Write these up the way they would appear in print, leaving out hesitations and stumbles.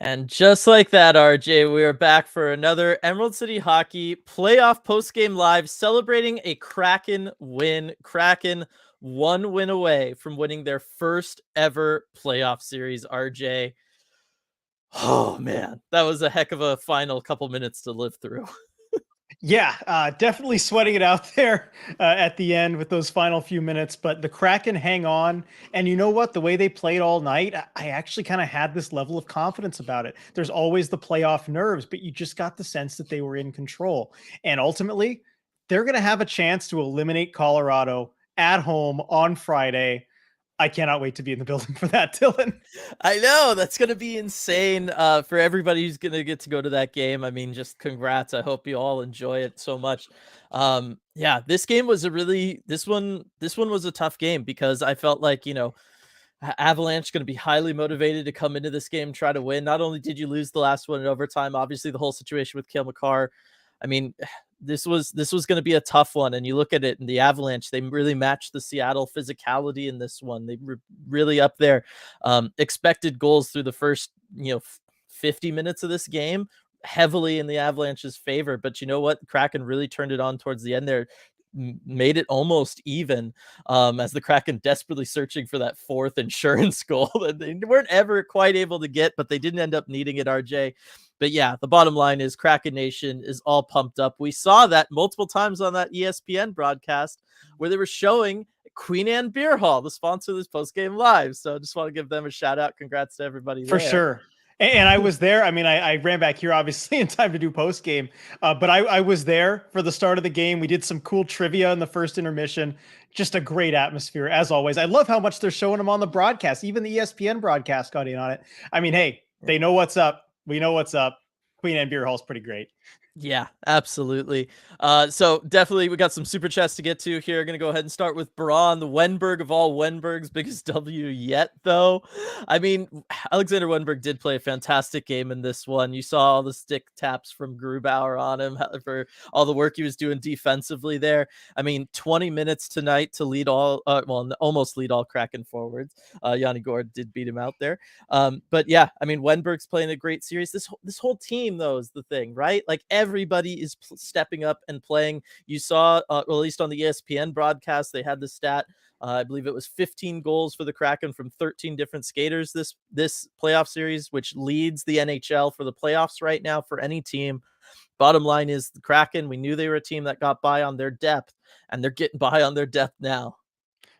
And just like that, RJ, we are back for another Emerald City Hockey playoff postgame live celebrating a Kraken win. Kraken 1 win away from winning their first ever playoff series, RJ. Oh man, that was a heck of a final couple minutes to live through. Yeah, definitely sweating it out there at the end with those final few minutes. But the Kraken hang on. And you know what? The way they played all night, I actually kind of had this level of confidence about it. There's always the playoff nerves, but you just got the sense that they were in control. And ultimately, they're going to have a chance to eliminate Colorado at home on Friday. I cannot wait to be in the building for that, Dylan. I know that's gonna be insane for everybody who's gonna get to go to that game. I mean, just congrats. I hope you all enjoy it so much. Yeah, this game was a really this one was a tough game because I felt like Avalanche going to be highly motivated to come into this game, try to win. Not only did you lose the last one in overtime, obviously the whole situation with Cale Makar. I mean, this was going to be a tough one. And you look at it in the Avalanche, they really matched the Seattle physicality in this one. They were really up there. Expected goals through the first 50 minutes of this game heavily in the Avalanche's favor. But you know what? Kraken really turned it on towards the end there, made it almost even as the Kraken desperately searching for that fourth insurance goal that they weren't ever quite able to get, but they didn't end up needing it, RJ. But yeah, the bottom line is Kraken Nation is all pumped up. We saw that multiple times on that ESPN broadcast where they were showing Queen Anne Beer Hall, the sponsor of this post-game live. So I just want to give them a shout out. Congrats to everybody there. For sure. And I was there. I mean, I ran back here obviously in time to do post game, but I was there for the start of the game. We did some cool trivia in the first intermission. Just a great atmosphere as always. I love how much they're showing them on the broadcast. Even the ESPN broadcast got in on it. I mean, hey, they know what's up. We know what's up. Queen Anne Beer Hall is pretty great. Yeah, absolutely. So definitely we got some super chats to get to here. Gonna go ahead and start with Braun, the Wenberg of all Wenberg's biggest W yet, though. I mean, Alexander Wenberg did play a fantastic game in this one. You saw all the stick taps from Grubauer on him for all the work he was doing defensively there. I mean, 20 minutes tonight to lead all, almost lead all Kraken forwards. Yanni Gord did beat him out there. But yeah, I mean, Wenberg's playing a great series. This whole team, though, is the thing, right? Like everybody is stepping up and playing. You saw, well, at least on the ESPN broadcast, they had the stat. I believe it was 15 goals for the Kraken from 13 different skaters this playoff series, which leads the NHL for the playoffs right now for any team. Bottom line is the Kraken, we knew they were a team that got by on their depth, and they're getting by on their depth now.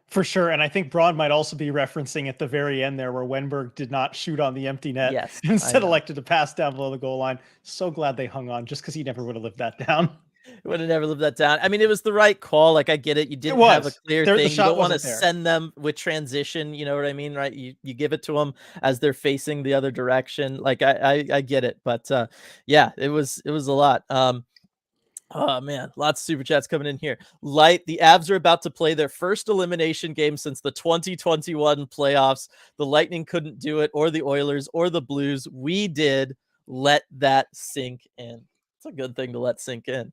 For sure. And I think Braun might also be referencing at the very end there where Wenberg did not shoot on the empty net. Yes, Instead elected to pass down below the goal line. So glad they hung on just because he never would have lived that down. Would have never lived that down. I mean, it was the right call. Like, I get it. You didn't have a clear thing. You don't want to send them with transition. You know what I mean? Right. You give it to them as they're facing the other direction. Like, I get it. But yeah, it was a lot. Oh man, lots of super chats coming in here. Light, the Avs are about to play their first elimination game since the 2021 playoffs. The Lightning couldn't do it, or the Oilers, or the Blues. We did. Let that sink in. It's a good thing to let sink in.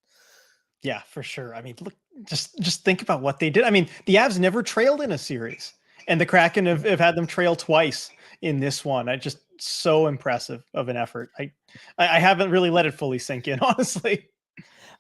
Yeah, for sure. I mean, look, just think about what they did. I mean, the Avs never trailed in a series, and the Kraken have had them trail twice in this one. I just so impressive of an effort. I haven't really let it fully sink in, honestly.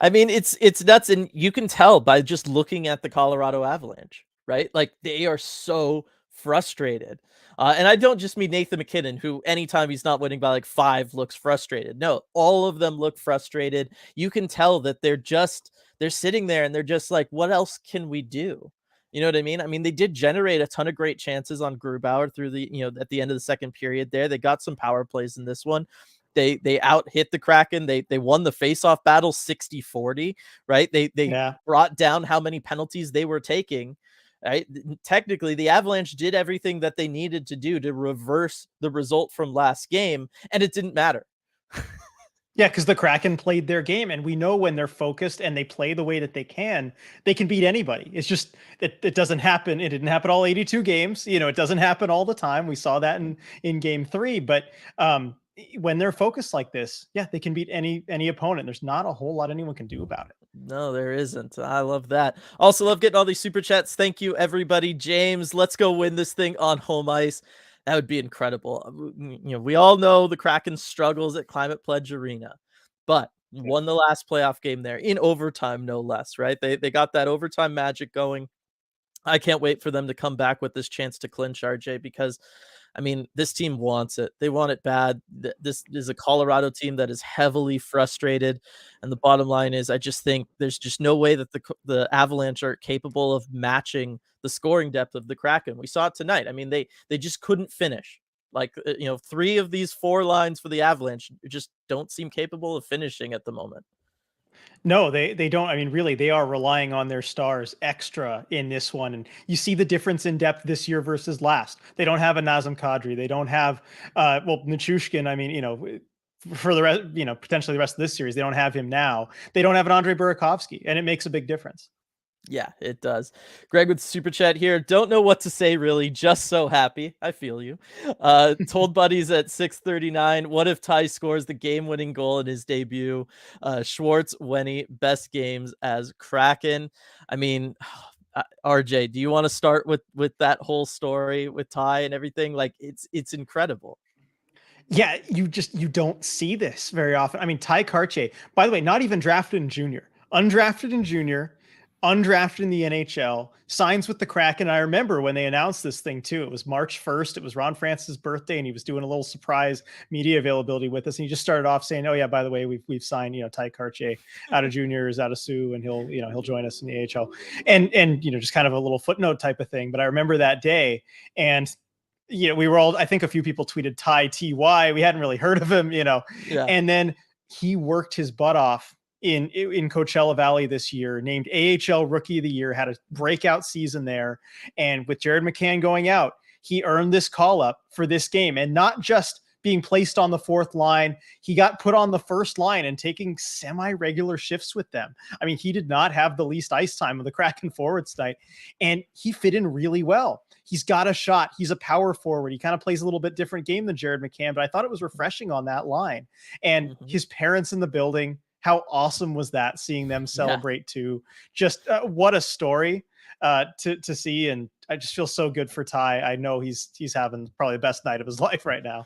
I mean, it's nuts, and you can tell by just looking at the Colorado Avalanche, right? Like, they are so frustrated. And I don't just mean Nathan McKinnon, who anytime he's not winning by like 5 looks frustrated. No, all of them look frustrated. You can tell that they're sitting there and they're just like, what else can we do? You know what I mean? I mean, they did generate a ton of great chances on Grubauer through at the end of the second period there. They got some power plays in this one. They out hit the Kraken. They won the faceoff battle 60-40, right? They brought down how many penalties they were taking. Right? Technically, the Avalanche did everything that they needed to do to reverse the result from last game, and it didn't matter. Yeah, because the Kraken played their game, and we know when they're focused and they play the way that they can beat anybody. It's just it doesn't happen. It didn't happen all 82 games. It doesn't happen all the time. We saw that in game 3, but when they're focused like this, yeah, they can beat any opponent. There's not a whole lot anyone can do about it. No, there isn't. I love that. Also love getting all these super chats. Thank you, everybody. James, let's go win this thing on home ice. That would be incredible. We all know the Kraken struggles at Climate Pledge Arena, but Yeah. won the last playoff game there in overtime, no less, right? They got that overtime magic going. I can't wait for them to come back with this chance to clinch, RJ, because I mean, this team wants it. They want it bad. This is a Colorado team that is heavily frustrated, and the bottom line is, I just think there's just no way that the Avalanche are capable of matching the scoring depth of the Kraken. We saw it tonight. I mean, they just couldn't finish. Like, 3 of these 4 lines for the Avalanche just don't seem capable of finishing at the moment. No, they don't. I mean, really, they are relying on their stars extra in this one, and you see the difference in depth this year versus last. They don't have a Nazem Kadri. They don't have, Nichushkin. I mean, for the rest, potentially the rest of this series, they don't have him now. They don't have an Andre Burakovsky, and it makes a big difference. Yeah, it does. Greg with super chat here. Don't know what to say really. Just so happy. I feel you. Told buddies at 6:39. What if Ty scores the game-winning goal in his debut? Schwartz, Wenny, best games as Kraken. I mean, RJ, do you want to start with that whole story with Ty and everything? Like, it's incredible. Yeah, you don't see this very often. I mean, Ty Karche, by the way, not even drafted in junior, undrafted in junior, undrafted in the NHL, signs with the Kraken. I remember when they announced this thing too. It was March 1st. It was Ron Francis' birthday, and he was doing a little surprise media availability with us. And he just started off saying, "Oh yeah, by the way, we've signed Ty Karche out of juniors, out of Sioux, and he'll join us in the AHL." And just kind of a little footnote type of thing. But I remember that day, and we were all, I think a few people tweeted Ty TY. We hadn't really heard of him, Yeah. and then he worked his butt off in Coachella Valley this year, named AHL Rookie of the Year, had a breakout season there. And with Jared McCann going out, he earned this call up for this game, and not just being placed on the fourth line. He got put on the first line and taking semi-regular shifts with them. I mean, he did not have the least ice time of the Kraken forwards tonight, and he fit in really well. He's got a shot. He's a power forward. He kind of plays a little bit different game than Jared McCann, but I thought it was refreshing on that line. And his parents in the building, how awesome was that, seeing them celebrate too? Just what a story to see. And I just feel so good for Ty. I know he's having probably the best night of his life right now.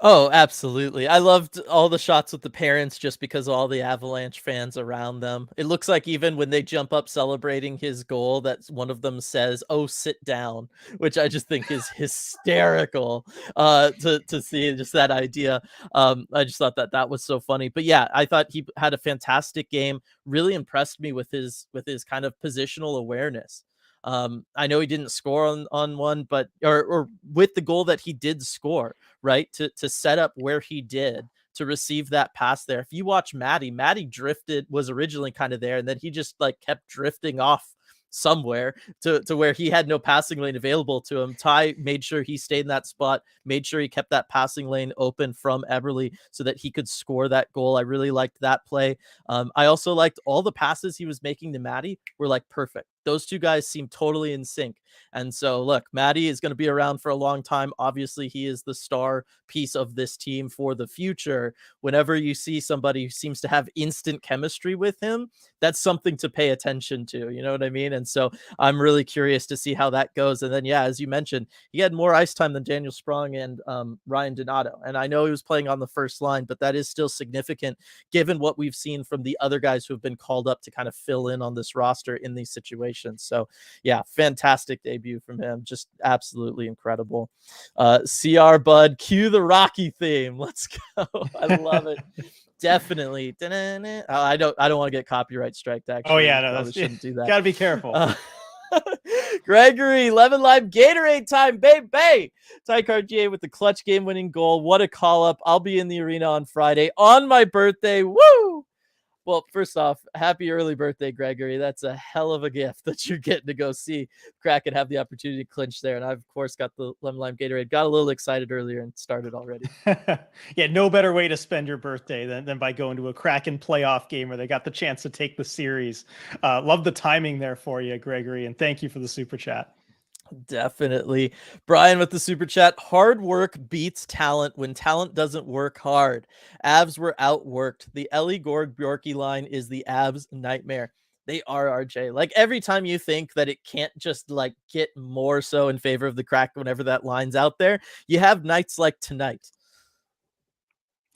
Oh, absolutely. I loved all the shots with the parents just because of all the Avalanche fans around them. It looks like even when they jump up celebrating his goal, that one of them says, "Oh, sit down," which I just think is hysterical to see just that idea. I just thought that was so funny. But yeah, I thought he had a fantastic game. Really impressed me with his kind of positional awareness. I know he didn't score on one, but or with the goal that he did score, right? To set up where he did to receive that pass there. If you watch Maddie drifted, was originally kind of there, and then he just like kept drifting off somewhere to where he had no passing lane available to him. Ty made sure he stayed in that spot, made sure he kept that passing lane open from Eberle so that he could score that goal. I really liked that play. I also liked all the passes he was making to Maddie were like perfect. Those two guys seem totally in sync. And so, look, Maddie is going to be around for a long time. Obviously, he is the star piece of this team for the future. Whenever you see somebody who seems to have instant chemistry with him, that's something to pay attention to. You know what I mean? And so I'm really curious to see how that goes. And then, yeah, as you mentioned, he had more ice time than Daniel Sprong and Ryan Donato. And I know he was playing on the first line, but that is still significant given what we've seen from the other guys who have been called up to kind of fill in on this roster in these situations. So yeah, fantastic debut from him. Just absolutely incredible. CR Bud, cue the Rocky theme. Let's go. I love it. Definitely. I don't want to get copyright striked, actually. Oh yeah, no, probably shouldn't do that. Gotta be careful. Gregory, Lemon Lime Gatorade time, baby. Ty Cartier with the clutch game-winning goal. What a call-up. I'll be in the arena on Friday on my birthday. Woo! Well, first off, happy early birthday, Gregory. That's a hell of a gift that you're getting to go see Kraken have the opportunity to clinch there. And I've, of course, got the Lemon Lime Gatorade. Got a little excited earlier and started already. Yeah, no better way to spend your birthday than by going to a Kraken playoff game where they got the chance to take the series. Love the timing there for you, Gregory, and thank you for the super chat. Definitely. Brian with the super chat. Hard work beats talent when talent doesn't work hard. Avs were outworked. The Ellie Gorg Bjorky line is the Avs nightmare. They are, RJ. Like every time you think that it can't just like get more so in favor of the Crack whenever that line's out there, you have nights like tonight.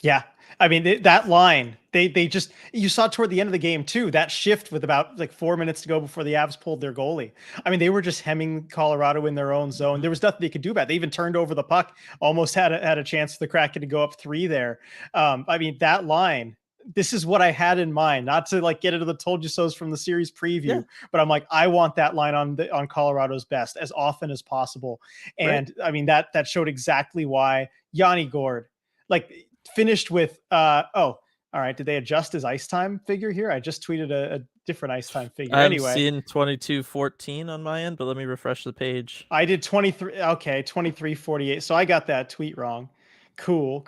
Yeah. I mean, that line, they just, you saw toward the end of the game too, that shift with about like 4 minutes to go before the Avs pulled their goalie. I mean, they were just hemming Colorado in their own zone. Mhm. There was nothing they could do about it. They even turned over the puck, almost had a chance for the Kraken to go up 3 there. I mean, that line, this is what I had in mind, not to like get into the told you so's from the series Yeah, preview, but I'm like, I want that line on Colorado's best as often as possible. right. And I mean, that showed exactly why Yanni Gord, like, finished with all right, did they adjust his ice time figure here? I just tweeted a different ice time figure. I'm Anyway, seeing 22:14 on my end, but let me refresh the page. I did 23. Okay, 23:48. So I got that tweet wrong. Cool.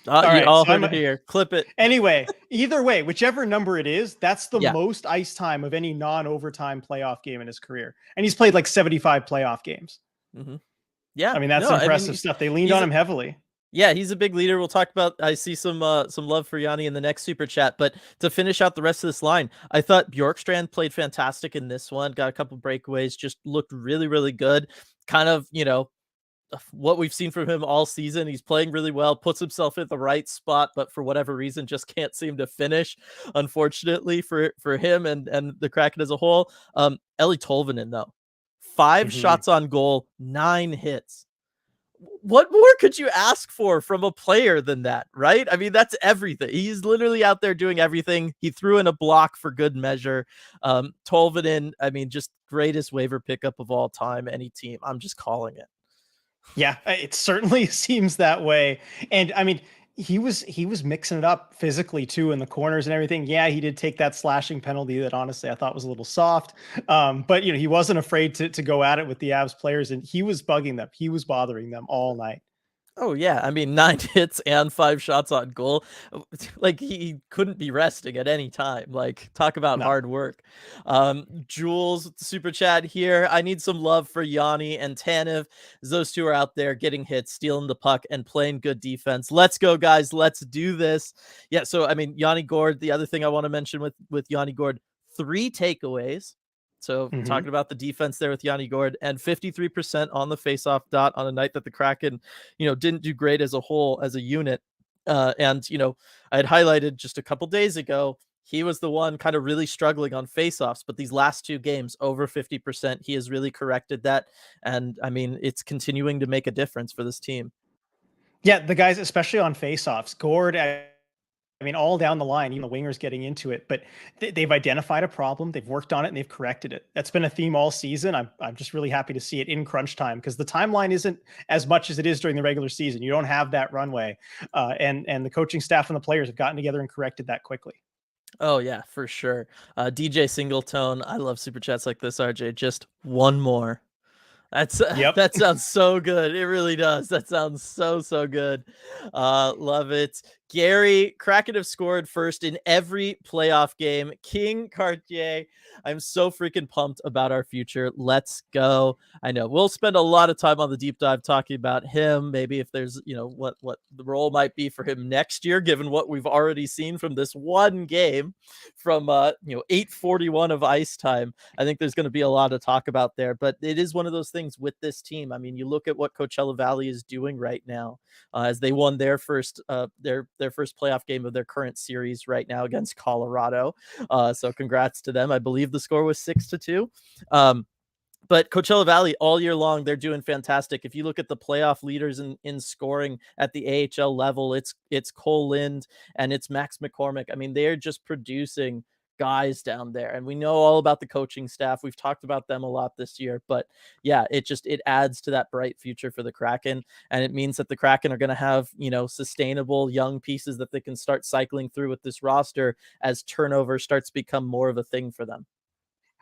All You right, all so heard I'm it here. Clip it. anyway, either way, whichever number it is, that's the Yeah. most ice time of any non-overtime playoff game in his career. And he's played like 75 playoff games. Hmm. Yeah. I mean, that's No, I mean impressive stuff. They leaned he's on him heavily. yeah, he's a big leader. We'll talk about. I see some love for Yanni in the next super chat. But to finish out the rest of this line, I thought Bjorkstrand played fantastic in this one. Got a couple breakaways, just looked really, really good. Kind of, what we've seen from him all season. He's playing really well, puts himself in the right spot, but for whatever reason, just can't seem to finish. Unfortunately for him and the Kraken as a whole. Ellie Tolvanen though, 5 Mhm. shots on goal, 9 hits. What more could you ask for from a player than that, right? I mean, that's everything. He's literally out there doing everything. He threw in a block for good measure. Tolvanen, I mean, just greatest waiver pickup of all time. Any team, I'm just calling it. Yeah, it certainly seems that way. And I mean, he was mixing it up physically too in the corners and everything. Yeah, he did take that slashing penalty that honestly I thought was a little soft. But he wasn't afraid to go at it with the Avs players, and he was bugging them. He was bothering them all night. Oh yeah, I mean 9 hits and 5 shots on goal. Like he couldn't be resting at any time. Like talk about No. hard work. Jules super chat here. I need some love for Yanni and Tanev. Those two are out there getting hits, stealing the puck, and playing good defense. Let's go, guys. Let's do this. Yeah. So I mean, Yanni Gord. The other thing I want to mention with Yanni Gord, 3 takeaways. So Mhm. talking about the defense there with Yanni Gord and 53% on the faceoff dot on a night that the Kraken didn't do great as a whole, as a unit. And, I had highlighted just a couple days ago, he was the one kind of really struggling on faceoffs, but these last 2 games, over 50%, he has really corrected that. And I mean, it's continuing to make a difference for this team. Yeah, the guys, especially on faceoffs, Gord. I mean, all down the line, even the wingers getting into it, but they've identified a problem, they've worked on it, and they've corrected it. That's been a theme all season. I'm just really happy to see it in crunch time because the timeline isn't as much as it is during the regular season. You don't have that runway, and the coaching staff and the players have gotten together and corrected that quickly. Oh yeah, for sure. DJ Singletone, I love super chats like this, RJ. Just one more. That's Yep. that sounds so good. It really does. That sounds so good. Love it. Gary, Kraken have scored first in every playoff game. King Cartier, I'm so freaking pumped about our future. Let's go. I know we'll spend a lot of time on the deep dive talking about him. Maybe if there's, what the role might be for him next year, given what we've already seen from this one game from 8:41 of ice time. I think there's going to be a lot to talk about there, but it is one of those things with this team. I mean, you look at what Coachella Valley is doing right now, as they won their first their first playoff game of their current series right now against Colorado. So congrats to them. I believe the score was 6-2. But Coachella Valley all year long, they're doing fantastic. If you look at the playoff leaders in scoring at the AHL level, it's Cole Lind and it's Max McCormick. I mean, they're just producing guys down there. And we know all about the coaching staff. We've talked about them a lot this year. But yeah, it adds to that bright future for the Kraken. And it means that the Kraken are going to have, sustainable young pieces that they can start cycling through with this roster as turnover starts to become more of a thing for them.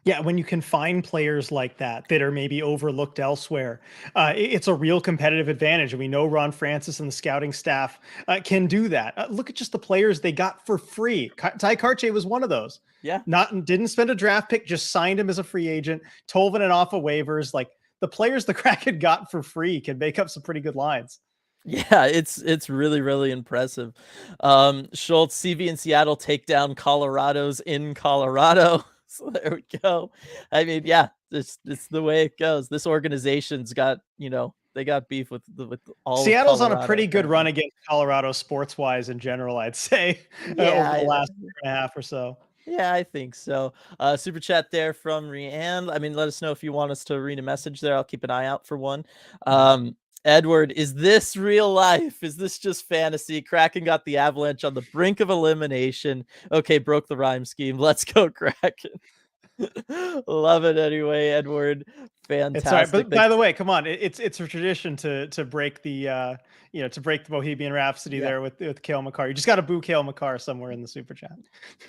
Yeah, when you can find players like that are maybe overlooked elsewhere, it's a real competitive advantage. And we know Ron Francis and the scouting staff can do that. Look at just the players they got for free. Ty Karche was one of those. Yeah. Didn't spend a draft pick, just signed him as a free agent. Tolvanen off of waivers. Like the players the Kraken got for free can make up some pretty good lines. Yeah, it's really, really impressive. Schultz, CV in Seattle take down Colorado's in Colorado. So there we go. I mean, yeah, it's the way it goes. This organization's got, they got beef with all of Seattle's on a Colorado pretty good run apparently. against Colorado sports wise in general, I'd say, over the Yeah, last year and a half or so. yeah, I think so. Super chat there from Rianne. I mean, let us know if you want us to read a message there. I'll keep an eye out for one. Mhm. Edward, is this real life? Is this just fantasy? Kraken got the Avalanche on the brink of elimination. Okay, broke the rhyme scheme. Let's go, Kraken. Love it anyway, Edward. It's all right, Fantastic. but by Thanks. the way, come on, it's a tradition to break the to break the Bohemian Rhapsody Yeah. there with Kale McCarr. You just got to boo Kale McCarr somewhere in the super chat.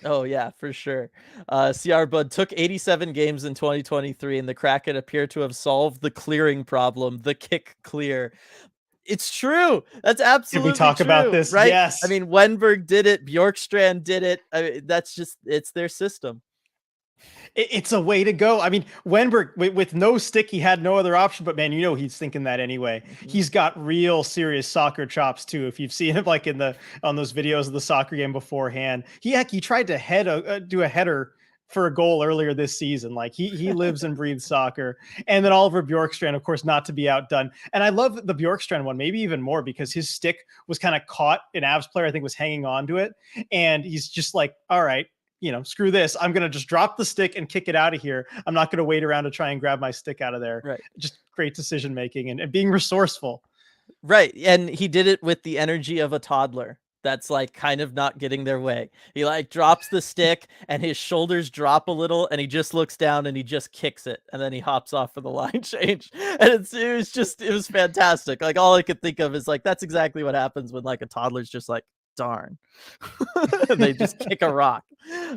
Oh yeah, for sure. CR Bud took 87 games in 2023, and the Kraken appear to have solved the clearing problem, the kick clear. It's true. That's Did we absolutely talk about true, this? right? I Yes. mean, Wenberg did it, Bjorkstrand did it. I mean, that's just it's their system. It's a way to go. I mean, Wenberg with no stick, he had no other option. But man, he's thinking that anyway. Mhm. He's got real serious soccer chops too. If you've seen him like in the on those videos of the soccer game beforehand, he tried to do a header for a goal earlier this season. Like he lives and breathes soccer. And then Oliver Bjorkstrand, of course, not to be outdone. And I love the Bjorkstrand one, maybe even more because his stick was kind of caught. An Avs player, I think, was hanging on to it, and he's just like, all right, screw this. I'm going to just drop the stick and kick it out of here. I'm not going to wait around to try and grab my stick out of there. Right. Just great decision making and being resourceful. Right. And he did it with the energy of a toddler that's like kind of not getting their way. He like drops the stick and his shoulders drop a little and he just looks down and he just kicks it and then he hops off for the line change. And it was fantastic. Like all I could think of is like that's exactly what happens when like a toddler's just like darn. They just kick a rock.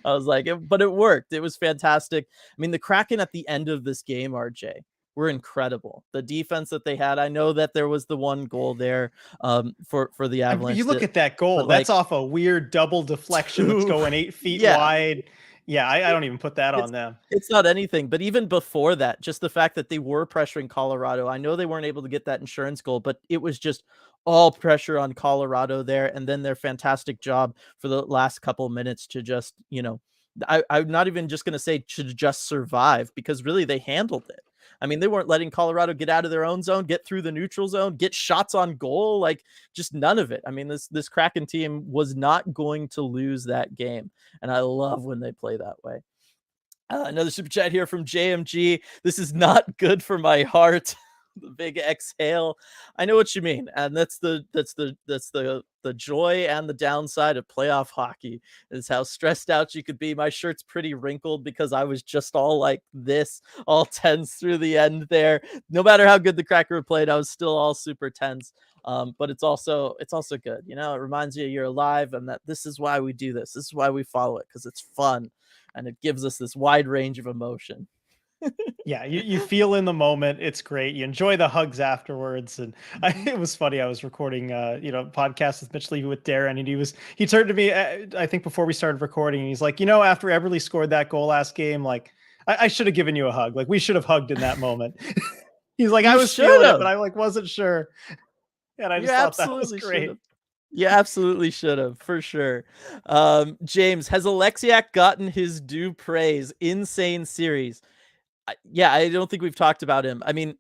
I was like, but it worked. It was fantastic. I mean, the Kraken at the end of this game, RJ, were incredible. The defense that they had. I know that there was the one goal there for the You Avalanche look that, at that goal. but That's like off a weird double deflection that's two, going 8 feet yeah, wide. Yeah, I don't even put that on it's them. it's not anything, but even before that, just the fact that they were pressuring Colorado. I know they weren't able to get that insurance goal, but it was just all pressure on Colorado there, and then their fantastic job for the last couple minutes to just, I'm not even just gonna say to just survive because really they handled it. I mean, they weren't letting Colorado get out of their own zone, get through the neutral zone, get shots on goal, like just none of it. I mean, this Kraken team was not going to lose that game, and I love when they play that way. Another super chat here from JMG. This is not good for my heart. The big exhale. I know what you mean, and that's the joy and the downside of playoff hockey is how stressed out you could be. My shirt's pretty wrinkled because I was just all like this, all tense through the end there. No matter how good the Cracker played, I was still all super tense. But it's also good. It reminds you you're alive and that this is why we do this. This is why we follow it because it's fun and it gives us this wide range of emotion. Yeah, you feel in the moment. It's great. You enjoy the hugs afterwards. And Mhm. it was funny. I was recording, podcast with Mitch Levy with Darren, and he turned to me, I think before we started recording, and he's like, after Everly scored that goal last game, like I should have given you a hug. Like we should have hugged in that moment. He's like, I You was should feeling it, but have. I like wasn't sure. And I You just thought that was absolutely should great. have. You absolutely should have, for sure. James, has Alexiak gotten his due praise? Insane series. Yeah, I don't think we've talked about him. I mean,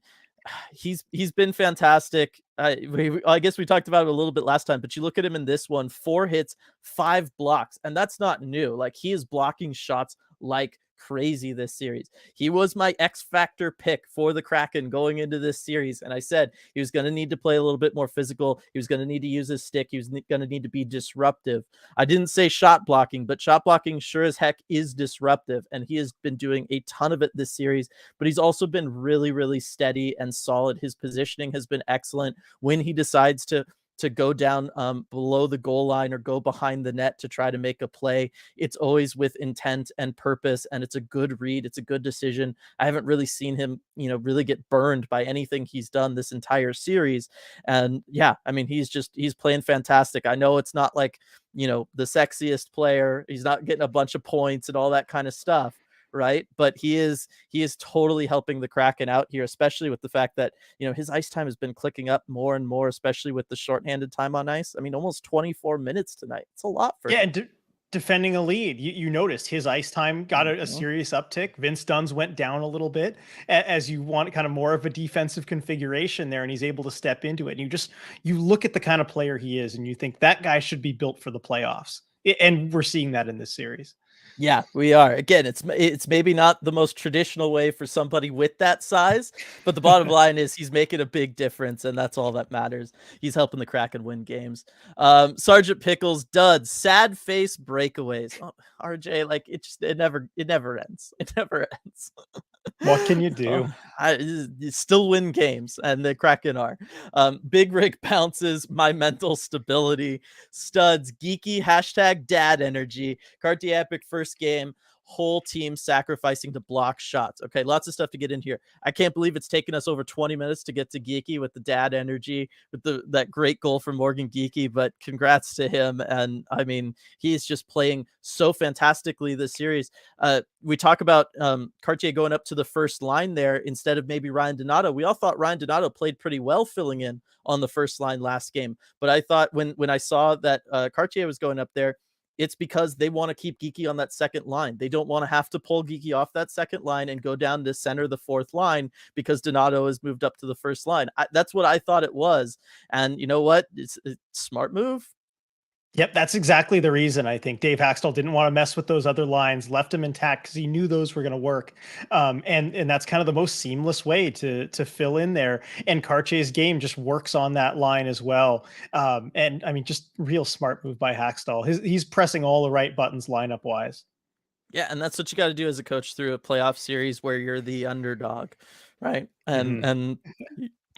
he's been fantastic. I guess we talked about it a little bit last time, but you look at him in this one: 4 hits, 5 blocks, and that's not new. Like he is blocking shots like crazy this series. He was my X factor pick for the Kraken going into this series, and I said he was going to need to play a little bit more physical. He was going to need to use his stick. He was going to need to be disruptive. I didn't say shot blocking, but shot blocking sure as heck is disruptive, and he has been doing a ton of it this series. But he's also been really, really steady and solid. His positioning has been excellent. When he decides to go down below the goal line or go behind the net to try to make a play, it's always with intent and purpose, and it's a good read. It's a good decision. I haven't really seen him, really get burned by anything he's done this entire series. And yeah, I mean, he's playing fantastic. I know it's not like, the sexiest player. He's not getting a bunch of points and all that kind of stuff, right? But he is totally helping the Kraken out here, especially with the fact that, his ice time has been clicking up more and more, especially with the shorthanded time on ice. I mean, almost 24 minutes tonight. It's a lot for Yeah, him. and defending a lead, you noticed his ice time got a Mhm. serious uptick. Vince Dunn's went down a little bit as you want kind of more of a defensive configuration there, and he's able to step into it. And you look at the kind of player he is, and you think that guy should be built for the playoffs. And we're seeing that in this series. Yeah, we are. Again, it's maybe not the most traditional way for somebody with that size, but the bottom line is he's making a big difference, and that's all that matters. He's helping the Kraken win games. Sergeant Pickles, duds, sad face breakaways. Oh, RJ, like it never ends. It never ends. What can you do? You still win games, and the Kraken are. Big Rig bounces, my mental stability, studs, geeky, hashtag dad energy, Cartier epic first game, whole team sacrificing to block shots. Okay, lots of stuff to get in here. I can't believe it's taken us over 20 minutes to get to Geeky with the dad energy, with that great goal from Morgan Geeky, but congrats to him. And I mean, he's just playing so fantastically this series. We talk about Cartier going up to the first line there instead of maybe Ryan Donato. We all thought Ryan Donato played pretty well filling in on the first line last game, but I thought when I saw that Cartier was going up there, it's because they want to keep Geeky on that second line. They don't want to have to pull Geeky off that second line and go down to center the fourth line because Donato has moved up to the first line. That's what I thought it was, and you know what? It's a smart move. Yep, that's exactly the reason. I think Dave Haxtell didn't want to mess with those other lines, left them intact because he knew those were going to work, and that's kind of the most seamless way to fill in there. And Cartier's game just works on that line as well. And I mean, just real smart move by Haxtell. He's pressing all the right buttons lineup wise. Yeah, and that's what you got to do as a coach through a playoff series where you're the underdog, right? And Mhm. and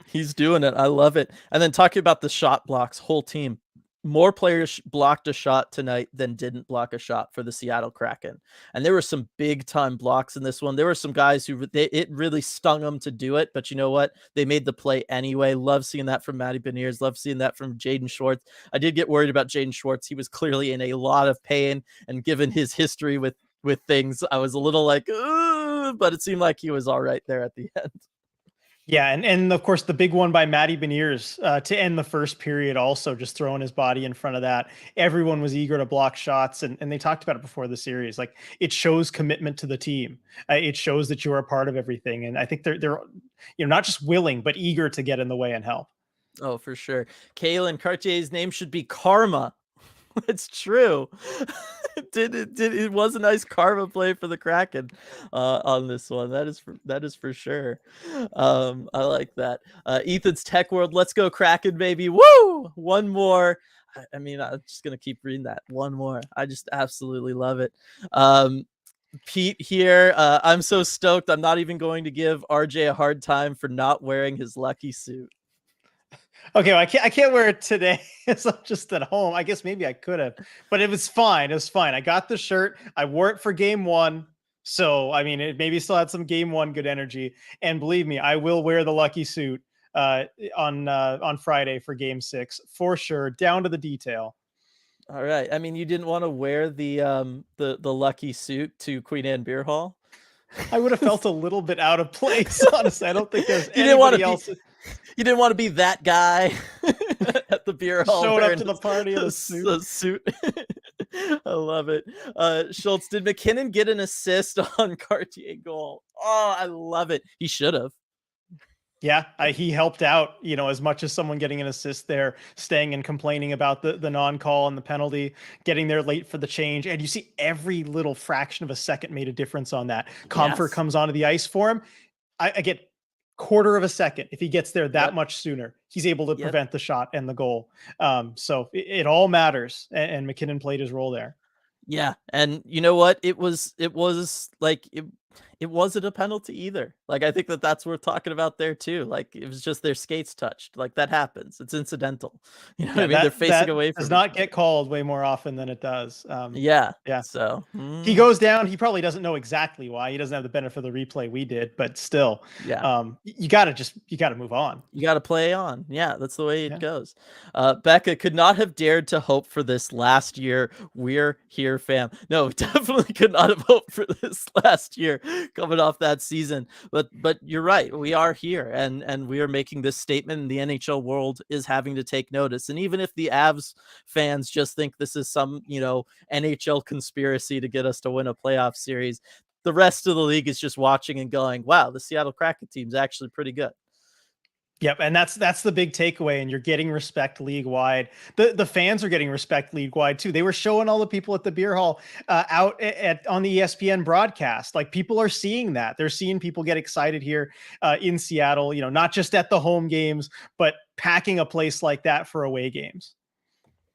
he's doing it. I love it. And then talking about the shot blocks, whole team. More players blocked a shot tonight than didn't block a shot for the Seattle Kraken. And there were some big time blocks in this one. There were some guys who it really stung them to do it, but you know what? They made the play anyway. Love seeing that from Matty Beniers. Love seeing that from Jaden Schwartz. I did get worried about Jaden Schwartz. He was clearly in a lot of pain, and given his history with things, I was a little like, ugh, but it seemed like he was all right there at the end. Yeah, and of course the big one by Matty Beniers to end the first period, also just throwing his body in front of that. Everyone was eager to block shots, and they talked about it before the series. Like, it shows commitment to the team. It shows that you're a part of everything, and I think they're not just willing but eager to get in the way and help. Oh, for sure. Kalen Cartier's name should be Karma. It's true. It was a nice karma play for the Kraken on this one. That is for sure. I like that. Ethan's Tech World. Let's go Kraken, baby. Woo! One more. I mean, I'm just gonna keep reading that. One more. I just absolutely love it. Pete here. I'm so stoked. I'm not even going to give RJ a hard time for not wearing his lucky suit. Okay, well, I can't wear it today. So I'm just at home. I guess maybe I could have, but it was fine. It was fine. I got the shirt. I wore it for game one. So I mean, it maybe still had some game one good energy. And believe me, I will wear the lucky suit on Friday for game six for sure, down to the detail. All right. I mean, you didn't want to wear the lucky suit to Queen Anne Beer Hall. I would have felt a little bit out of place, honestly. I don't think there's You didn't want to anybody be else you didn't want to be that guy at the beer hall showing up wearing to the party in a suit. a suit. I love it. Schultz, did McKinnon get an assist on Cartier goal? Oh, I love it. He should have. Yeah, he helped out, as much as someone getting an assist there, staying and complaining about the non-call and the penalty, getting there late for the change. And you see every little fraction of a second made a difference on that. Comfort Yes. comes onto the ice for him. I get quarter of a second. If he gets there that Yep. much sooner, he's able to Yep. prevent the shot and the goal. So it all matters. And McKinnon played his role there. Yeah, and you know what? It was like it wasn't a penalty either. Like, I think that that's worth talking about there too. Like, it was just their skates touched. Like, that happens. It's incidental. You know what I Yeah, mean? They're that facing away does from each not other. get called way more often than it does. Yeah. Yeah. So, He goes down. He probably doesn't know exactly why. He doesn't have the benefit of the replay we did, but still, yeah. you gotta move on. You got to play on. Yeah, that's the way it Yeah. goes. Becca could not have dared to hope for this last year. We're here, fam. No, definitely could not have hoped for this last year coming off that season. But you're right. We are here, and we are making this statement. And the NHL world is having to take notice. And even if the Avs fans just think this is some NHL conspiracy to get us to win a playoff series, the rest of the league is just watching and going, "Wow, the Seattle Kraken team's actually pretty good." Yep, and that's the big takeaway, and you're getting respect league wide. The fans are getting respect league wide too. They were showing all the people at the beer hall out on the ESPN broadcast. Like, people are seeing that. They're seeing people get excited here in Seattle. You know, not just at the home games, but packing a place like that for away games.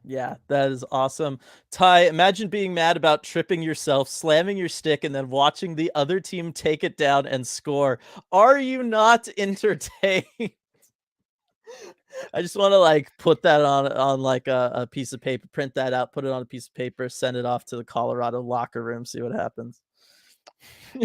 Yeah, that is awesome. Ty, imagine being mad about tripping yourself, slamming your stick, and then watching the other team take it down and score. Are you not entertained? I just want to like put that on like a piece of paper, print that out, put it on a piece of paper, send it off to the Colorado locker room, see what happens.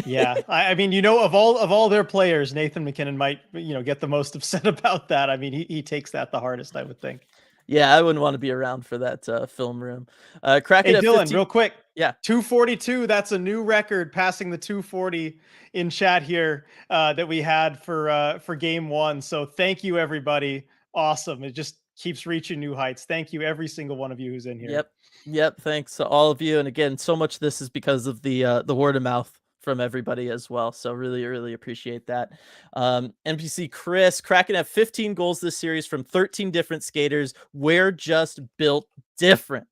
Yeah, I mean, of all their players, Nathan McKinnon might get the most upset about that. I mean, he takes that the hardest, I would think. Yeah, I wouldn't want to be around for that film room. Kraken Hey, at Dylan, 15. real quick. Yeah. 242. That's a new record, passing the 240 in chat here that we had for game one. So thank you, everybody. Awesome. It just keeps reaching new heights. Thank you, every single one of you who's in here. Yep. Thanks to all of you. And again, so much of this is because of the word of mouth from everybody as well. So really appreciate that. NPC Chris, Kraken have 15 goals this series from 13 different skaters. We're just built different.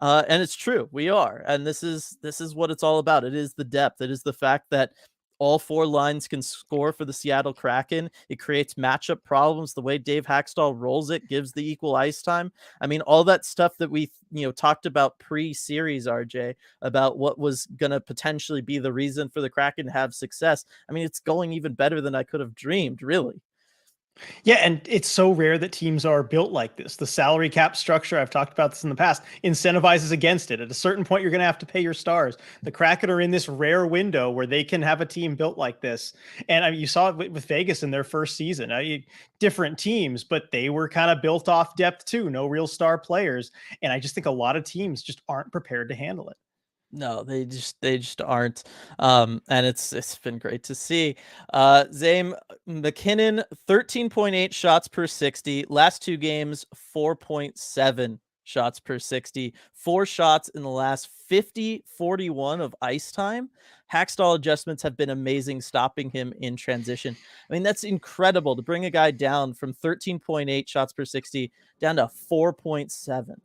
And it's true. We are. And this is what it's all about. It is the depth. It is the fact that all four lines can score for the Seattle Kraken. It creates matchup problems. The way Dave Hackstall rolls it gives the equal ice time. I mean, all that stuff that we talked about pre-series, RJ, about what was going to potentially be the reason for the Kraken to have success. I mean, it's going even better than I could have dreamed, really. Yeah, and it's so rare that teams are built like this. The salary cap structure, I've talked about this in the past, incentivizes against it. At a certain point, you're going to have to pay your stars. The Kraken are in this rare window where they can have a team built like this. And I mean, you saw it with Vegas in their first season. Different teams, but they were kind of built off depth too. No real star players. And I just think a lot of teams just aren't prepared to handle it. No, they just aren't. And it's been great to see. Zame McKinnon, 13.8 shots per 60. Last two games, 4.7 shots per 60. 4 shots in the last 50-41 of ice time. Hackstall adjustments have been amazing, stopping him in transition. I mean, that's incredible to bring a guy down from 13.8 shots per 60 down to 4.7.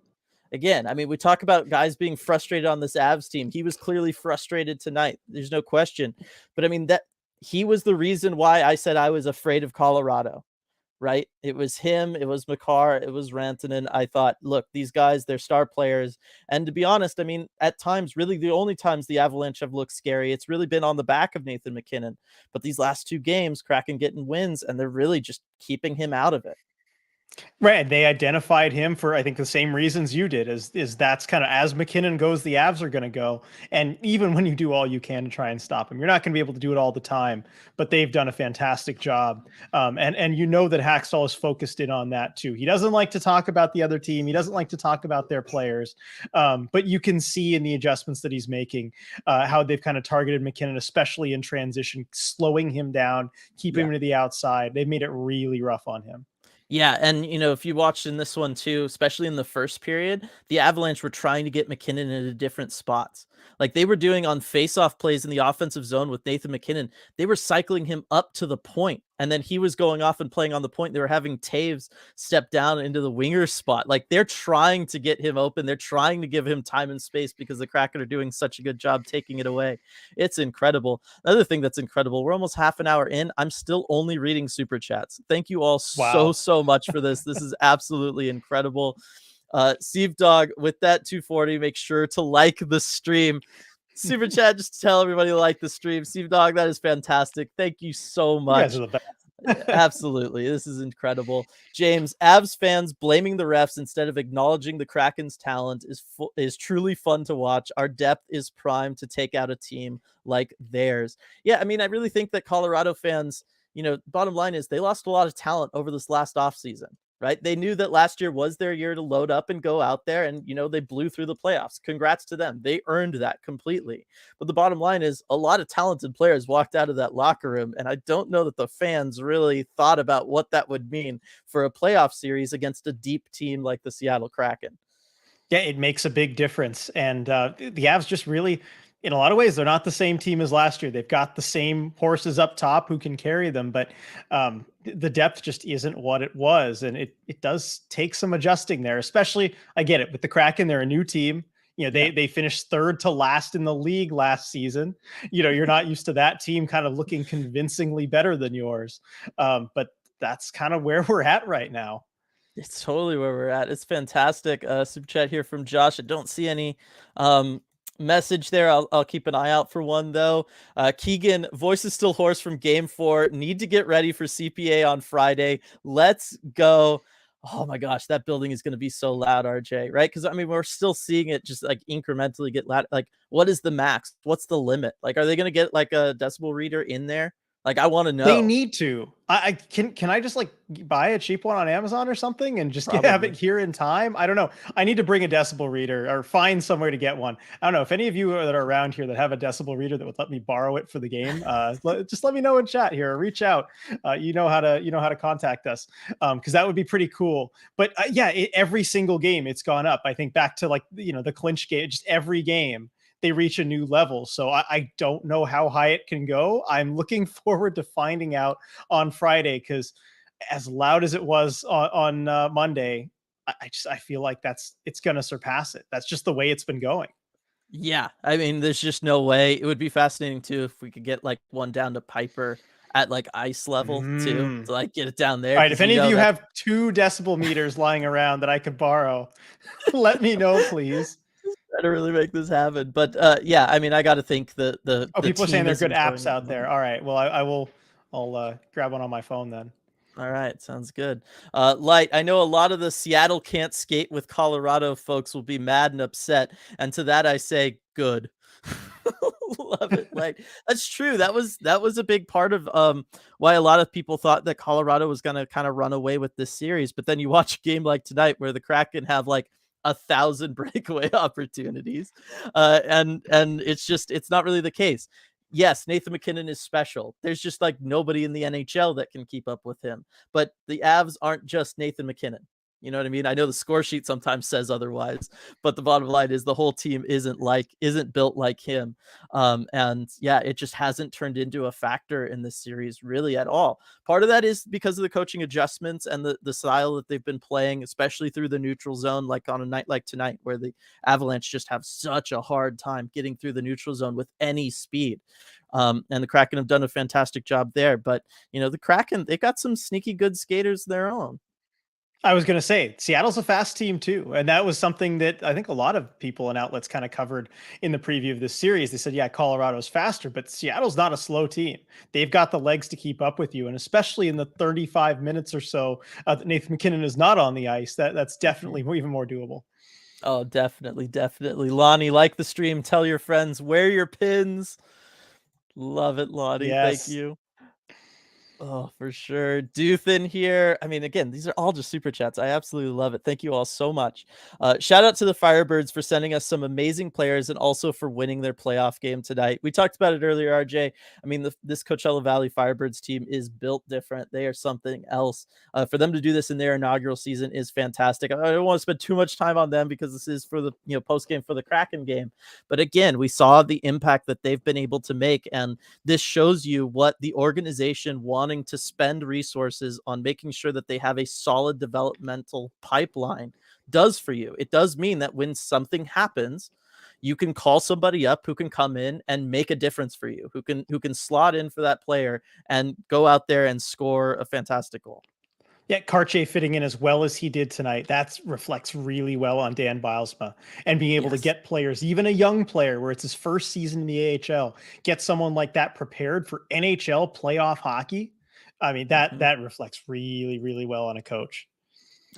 Again, I mean, we talk about guys being frustrated on this Avs team. He was clearly frustrated tonight. There's no question. But I mean, that he was the reason why I said I was afraid of Colorado, right? It was him, it was Makar, it was Rantanen. I thought, look, these guys, they're star players. And to be honest, I mean, at times, really the only times the Avalanche have looked scary, it's really been on the back of Nathan McKinnon. But these last two games, Kraken getting wins, and they're really just keeping him out of it. Right. They identified him for, I think, the same reasons you did, is that's kind of, as McKinnon goes, the Avs are going to go. And even when you do all you can to try and stop him, you're not going to be able to do it all the time, but they've done a fantastic job. And you know that Hackstall is focused in on that too. He doesn't like to talk about the other team. He doesn't like to talk about their players. But you can see in the adjustments that he's making how they've kind of targeted McKinnon, especially in transition, slowing him down, keeping him to the outside. They've made it really rough on him. Yeah, and if you watched in this one too, especially in the first period, the Avalanche were trying to get McKinnon into different spots. Like they were doing on face-off plays in the offensive zone with Nathan McKinnon. They were cycling him up to the point, and then he was going off and playing on the point. They were having Taves step down into the winger spot. Like they're trying to get him open. They're trying to give him time and space because the Kraken are doing such a good job taking it away. It's incredible. Another thing that's incredible, we're almost half an hour in. I'm still only reading super chats. Thank you all so much for this. This is absolutely incredible. Steve Dog, with that 240, make sure to like the stream. Super chat, just to tell everybody to like the stream. Steve Dog, that is fantastic. Thank you so You guys are much. the best. Absolutely. This is incredible. James, Avs fans blaming the refs instead of acknowledging the Kraken's talent is truly fun to watch. Our depth is primed to take out a team like theirs. Yeah, I mean, I really think that Colorado fans, bottom line is they lost a lot of talent over this last offseason, right? They knew that last year was their year to load up and go out there, and they blew through the playoffs. Congrats to them. They earned that completely. But the bottom line is a lot of talented players walked out of that locker room, and I don't know that the fans really thought about what that would mean for a playoff series against a deep team like the Seattle Kraken. Yeah, it makes a big difference. And the Avs just really, in a lot of ways, they're not the same team as last year. They've got the same horses up top who can carry them, but the depth just isn't what it was. And it does take some adjusting there, especially, I get it, with the Kraken, they're a new team. They finished third to last in the league last season. You're not used to that team kind of looking convincingly better than yours. But that's kind of where we're at right now. It's totally where we're at. It's fantastic. Super chat here from Josh. I don't see any message there. I'll keep an eye out for one though. Keegan, voice is still hoarse from game 4. Need to get ready for CPA on Friday. Let's go. Oh my gosh, that building is going to be so loud, RJ, right? Because I mean, we're still seeing it just like incrementally get loud. Like, what is the max? What's the limit? Like, are they going to get like a decibel reader in there? Like, I want to They know. need to. I can I just like buy a cheap one on Amazon or something and just have Probably. it here in time? I don't know. I need to bring a decibel reader or find somewhere to get one. I don't know if any of you that are around here that have a decibel reader that would let me borrow it for the game. Just let me know in chat here or reach out. You know how to contact us because that would be pretty cool. But yeah, every single game it's gone up. I think back to like the clinch game, just every game they reach a new level. So I don't know how high it can go. I'm looking forward to finding out on Friday because as loud as it was on Monday, I feel like it's going to surpass it. That's just the way it's been going. Yeah, I mean, there's just no way. It would be fascinating too if we could get like one down to Piper at like ice level too, to like get it down there All right, if because any of you that's have 2 decibel meters lying around that I could borrow, let me know, please. trying to really make this happen. But yeah, I mean, I got to think Oh, the people are saying team they're good isn't showing apps at the out there. moment. All right, well, I'll grab one on my phone then. All right, sounds good. Light, I know a lot of the Seattle can't skate with Colorado folks will be mad and upset, and to that I say, good. Love it. Like that's true. That was a big part of why a lot of people thought that Colorado was gonna kind of run away with this series. But then you watch a game like tonight where the Kraken have like 1,000 breakaway opportunities, and it's not really the case. Yes, Nathan MacKinnon is special. There's just like nobody in the NHL that can keep up with him. But the Avs aren't just Nathan MacKinnon. You know what I mean? I know the score sheet sometimes says otherwise, but the bottom line is the whole team isn't built like him. And yeah, it just hasn't turned into a factor in this series really at all. Part of that is because of the coaching adjustments and the style that they've been playing, especially through the neutral zone, like on a night like tonight, where the Avalanche just have such a hard time getting through the neutral zone with any speed. And the Kraken have done a fantastic job there. But the Kraken, they got some sneaky good skaters of their own. I was going to say Seattle's a fast team too, and that was something that I think a lot of people and outlets kind of covered in the preview of this series. They said, "Yeah, Colorado's faster, but Seattle's not a slow team. They've got the legs to keep up with you, and especially in the 35 minutes or so that Nathan MacKinnon is not on the ice, that's definitely even more doable." Oh, definitely, definitely. Lonnie, like the stream. Tell your friends, wear your pins. Love it, Lonnie. Thank Yes. you. Oh, for sure. Doothin here. I mean, again, these are all just super chats. I absolutely love it. Thank you all so much. Shout out to the Firebirds for sending us some amazing players and also for winning their playoff game tonight. We talked about it earlier, RJ. I mean, this Coachella Valley Firebirds team is built different. They are something else. For them to do this in their inaugural season is fantastic. I don't want to spend too much time on them because this is for the post game for the Kraken game. But again, we saw the impact that they've been able to make, and this shows you what the organization wanting to spend resources on making sure that they have a solid developmental pipeline does for you. It does mean that when something happens, you can call somebody up who can come in and make a difference for you, who can slot in for that player and go out there and score a fantastic goal. Yeah, Karche fitting in as well as he did tonight, that reflects really well on Dan Bilesma and being able to Yes. get players, even a young player where it's his first season in the AHL, get someone like that prepared for NHL playoff hockey. I mean, that Mhm. that reflects really, really well on a coach.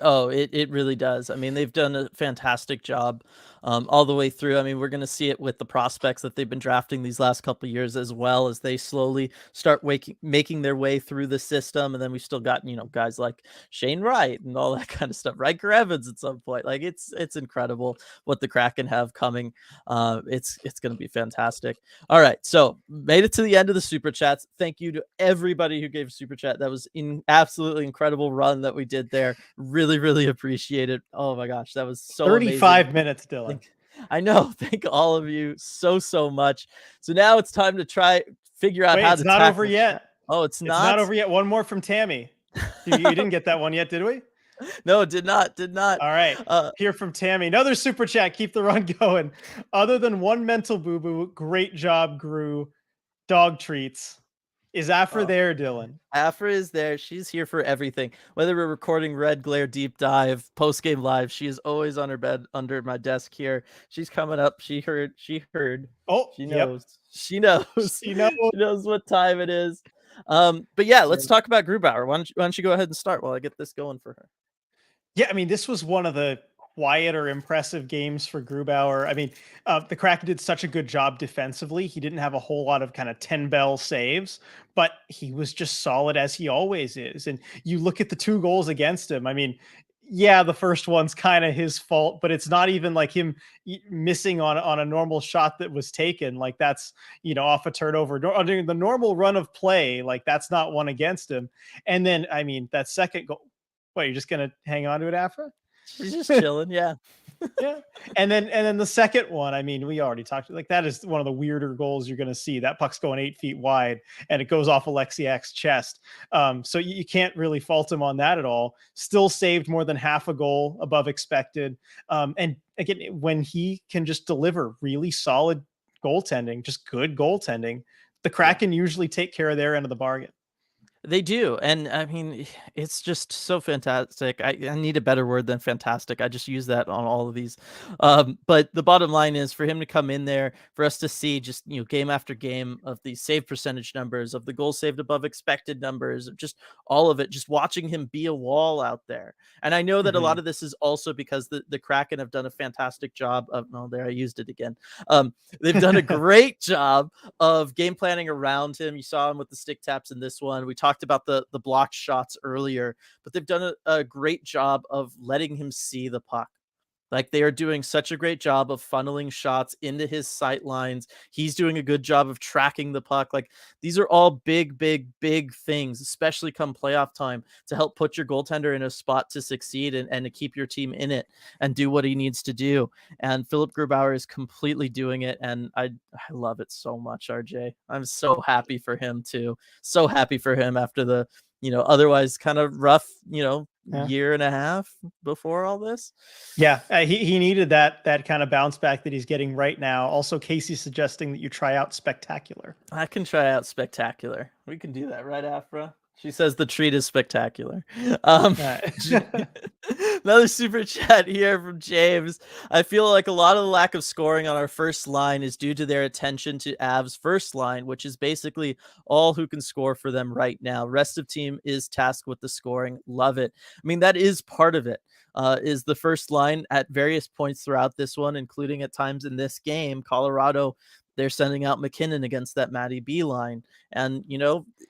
Oh, it really does. I mean, they've done a fantastic job all the way through. I mean, we're going to see it with the prospects that they've been drafting these last couple of years, as well as they slowly start making their way through the system. And then we've still got guys like Shane Wright and all that kind of stuff. Riker Evans at some point. Like it's incredible what the Kraken have coming. It's going to be fantastic. All right, so made it to the end of the super chats. Thank you to everybody who gave super chat. That was in absolutely incredible run that we did there. Really, really appreciate it. Oh my gosh, that was so amazing. 35 minutes, Dylan. Thank, I know. Thank all of you so much. So now it's time to try figure out Wait, how it's to not over tackle chat. yet. Oh, it's It's not not. over yet. One more from Tammy. You didn't get that one yet, did we? No, did not. All right. Uh, Here from Tammy. Another super chat. Keep the run going. Other than one mental boo boo, great job, Gru. Dog treats. Is Afra oh. there, Dylan? Afra is there. She's here for everything. Whether we're recording Red Glare Deep Dive, post game live, she is always on her bed under my desk here. She's coming up. She heard. She heard. Oh, She yep. knows. She knows. You know, She knows what time it is. But yeah, let's talk about Grubauer. Why don't you go ahead and start while I get this going for her? yeah, I mean, this was one of the quieter, impressive games for Grubauer. I mean, the Kraken did such a good job defensively. He didn't have a whole lot of kind of 10 bell saves, but he was just solid as he always is. And you look at the two goals against him. I mean, yeah, the first one's kind of his fault, but it's not even like him missing on a normal shot that was taken. Like that's, off a turnover during the normal run of play. Like that's not one against him. And then, I mean, that second goal, what, you're just gonna hang on to it, Afra? She's just chilling. Yeah. Yeah. And then the second one, I mean, we already talked, like that is one of the weirder goals you're gonna see. That puck's going 8 feet wide and it goes off Alexiak's chest. So you can't really fault him on that at all. Still saved more than half a goal above expected. And again, when he can just deliver really solid goaltending, just good goaltending, the Yeah. Kraken usually take care of their end of the bargain. They do, and I mean, it's just so fantastic. I need a better word than fantastic. I just use that on all of these. But the bottom line is for him to come in there, for us to see just game after game of the save percentage numbers, of the goals saved above expected numbers, of just all of it. Just watching him be a wall out there, and I know that a lot Mhm. of this is also because the Kraken have done a fantastic job of. Oh, there I used it again. They've done a great job of game planning around him. You saw him with the stick taps in this one. We talked about the blocked shots earlier, but they've done a great job of letting him see the puck. Like they are doing such a great job of funneling shots into his sight lines. He's doing a good job of tracking the puck. Like these are all big, big, big things, especially come playoff time, to help put your goaltender in a spot to succeed and to keep your team in it and do what he needs to do. And Philip Grubauer is completely doing it. And I love it so much, RJ. I'm so happy for him too. So happy for him after the, otherwise kind of rough, Yeah. year and a half before all this. Yeah, he needed that kind of bounce back that he's getting right now. Also, Casey suggesting that you try out spectacular. I can try out spectacular. We can do that, right, Afra? She says the treat is spectacular. Um, Uh, Another super chat here from James. I feel like a lot of the lack of scoring on our first line is due to their attention to Av's first line, which is basically all who can score for them right now. Rest of team is tasked with the scoring. Love it. I mean, that is part of it. Is the first line at various points throughout this one, including at times in this game. Colorado, they're sending out McKinnon against that Matty B line. And,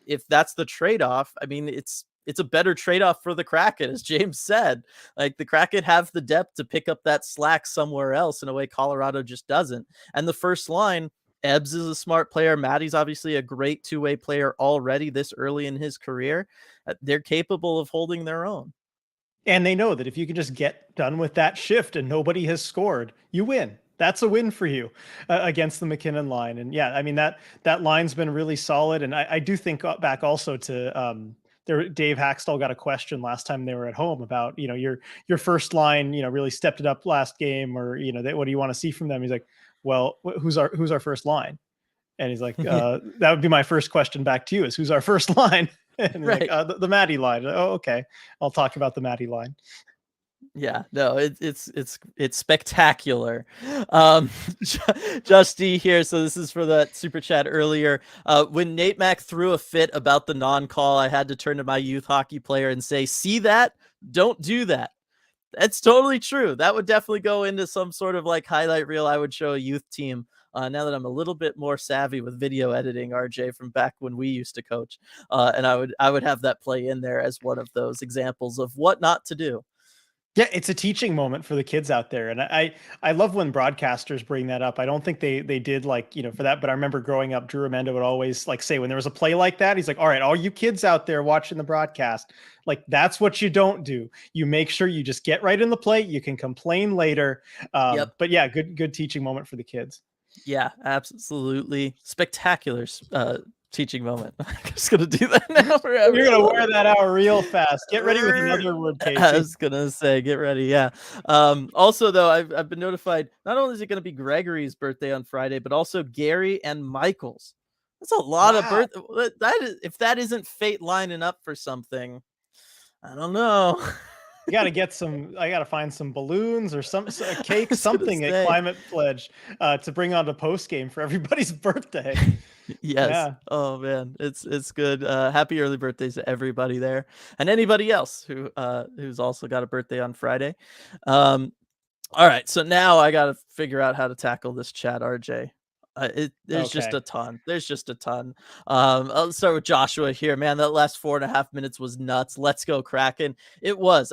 if that's the trade-off, I mean, it's a better trade-off for the Kraken, as James said. Like the Kraken have the depth to pick up that slack somewhere else in a way Colorado just doesn't. And the first line, Ebbs is a smart player. Matty's obviously a great two-way player already this early in his career. They're capable of holding their own. and they know that if you can just get done with that shift and nobody has scored, you win. That's a win for you against the McKinnon line. And yeah, I mean that line's been really solid. And I do think back also to Dave Haxtell got a question last time they were at home about your first line really stepped it up last game, or what do you want to see from them? He's like, well, who's our first line? And he's like, that would be my first question back to you, is who's our first line? And they're like, Right. the Maddie line. Oh, okay. I'll talk about the Maddie line. Yeah, no, it's spectacular. Um, Justy here. So this is for that super chat earlier. When Nate Mack threw a fit about the non-call, I had to turn to my youth hockey player and say, "See that? Don't do that." That's totally true. That would definitely go into some sort of like highlight reel I would show a youth team. Now that I'm a little bit more savvy with video editing, RJ, from back when we used to coach, and I would have that play in there as one of those examples of what not to do. Yeah, it's a teaching moment for the kids out there, and I love when broadcasters bring that up. I don't think they did, like, for that, but I remember growing up, Drew Remenda would always like say when there was a play like that, he's like, "All right, all you kids out there watching the broadcast, like that's what you don't do. You make sure you just get right in the play. You can complain later." Yep. But yeah, good teaching moment for the kids. Yeah, absolutely spectacular teaching moment. I'm just gonna do that now forever. You're I gonna love wear it. that out real fast. Get ready with another word, I Casey. was gonna say, get ready. Yeah. Also, though, I've been notified. Not only is it gonna be Gregory's birthday on Friday, but also Gary and Michael's. That's a lot of Wow. birth. That is, if that isn't fate lining up for something, I don't know. You got to get some. I got to find some balloons or a I cake, was gonna something at say. Climate Pledge to bring on the post game for everybody's birthday. Yes. Yeah. Oh man, it's good. Happy early birthdays to everybody there, and anybody else who's also got a birthday on Friday. All right, so now I gotta figure out how to tackle this chat, RJ. There's just Okay. a ton. There's just a ton. I'll start with Joshua here, man. That last 4.5 minutes was nuts. Let's go, Kraken! It was.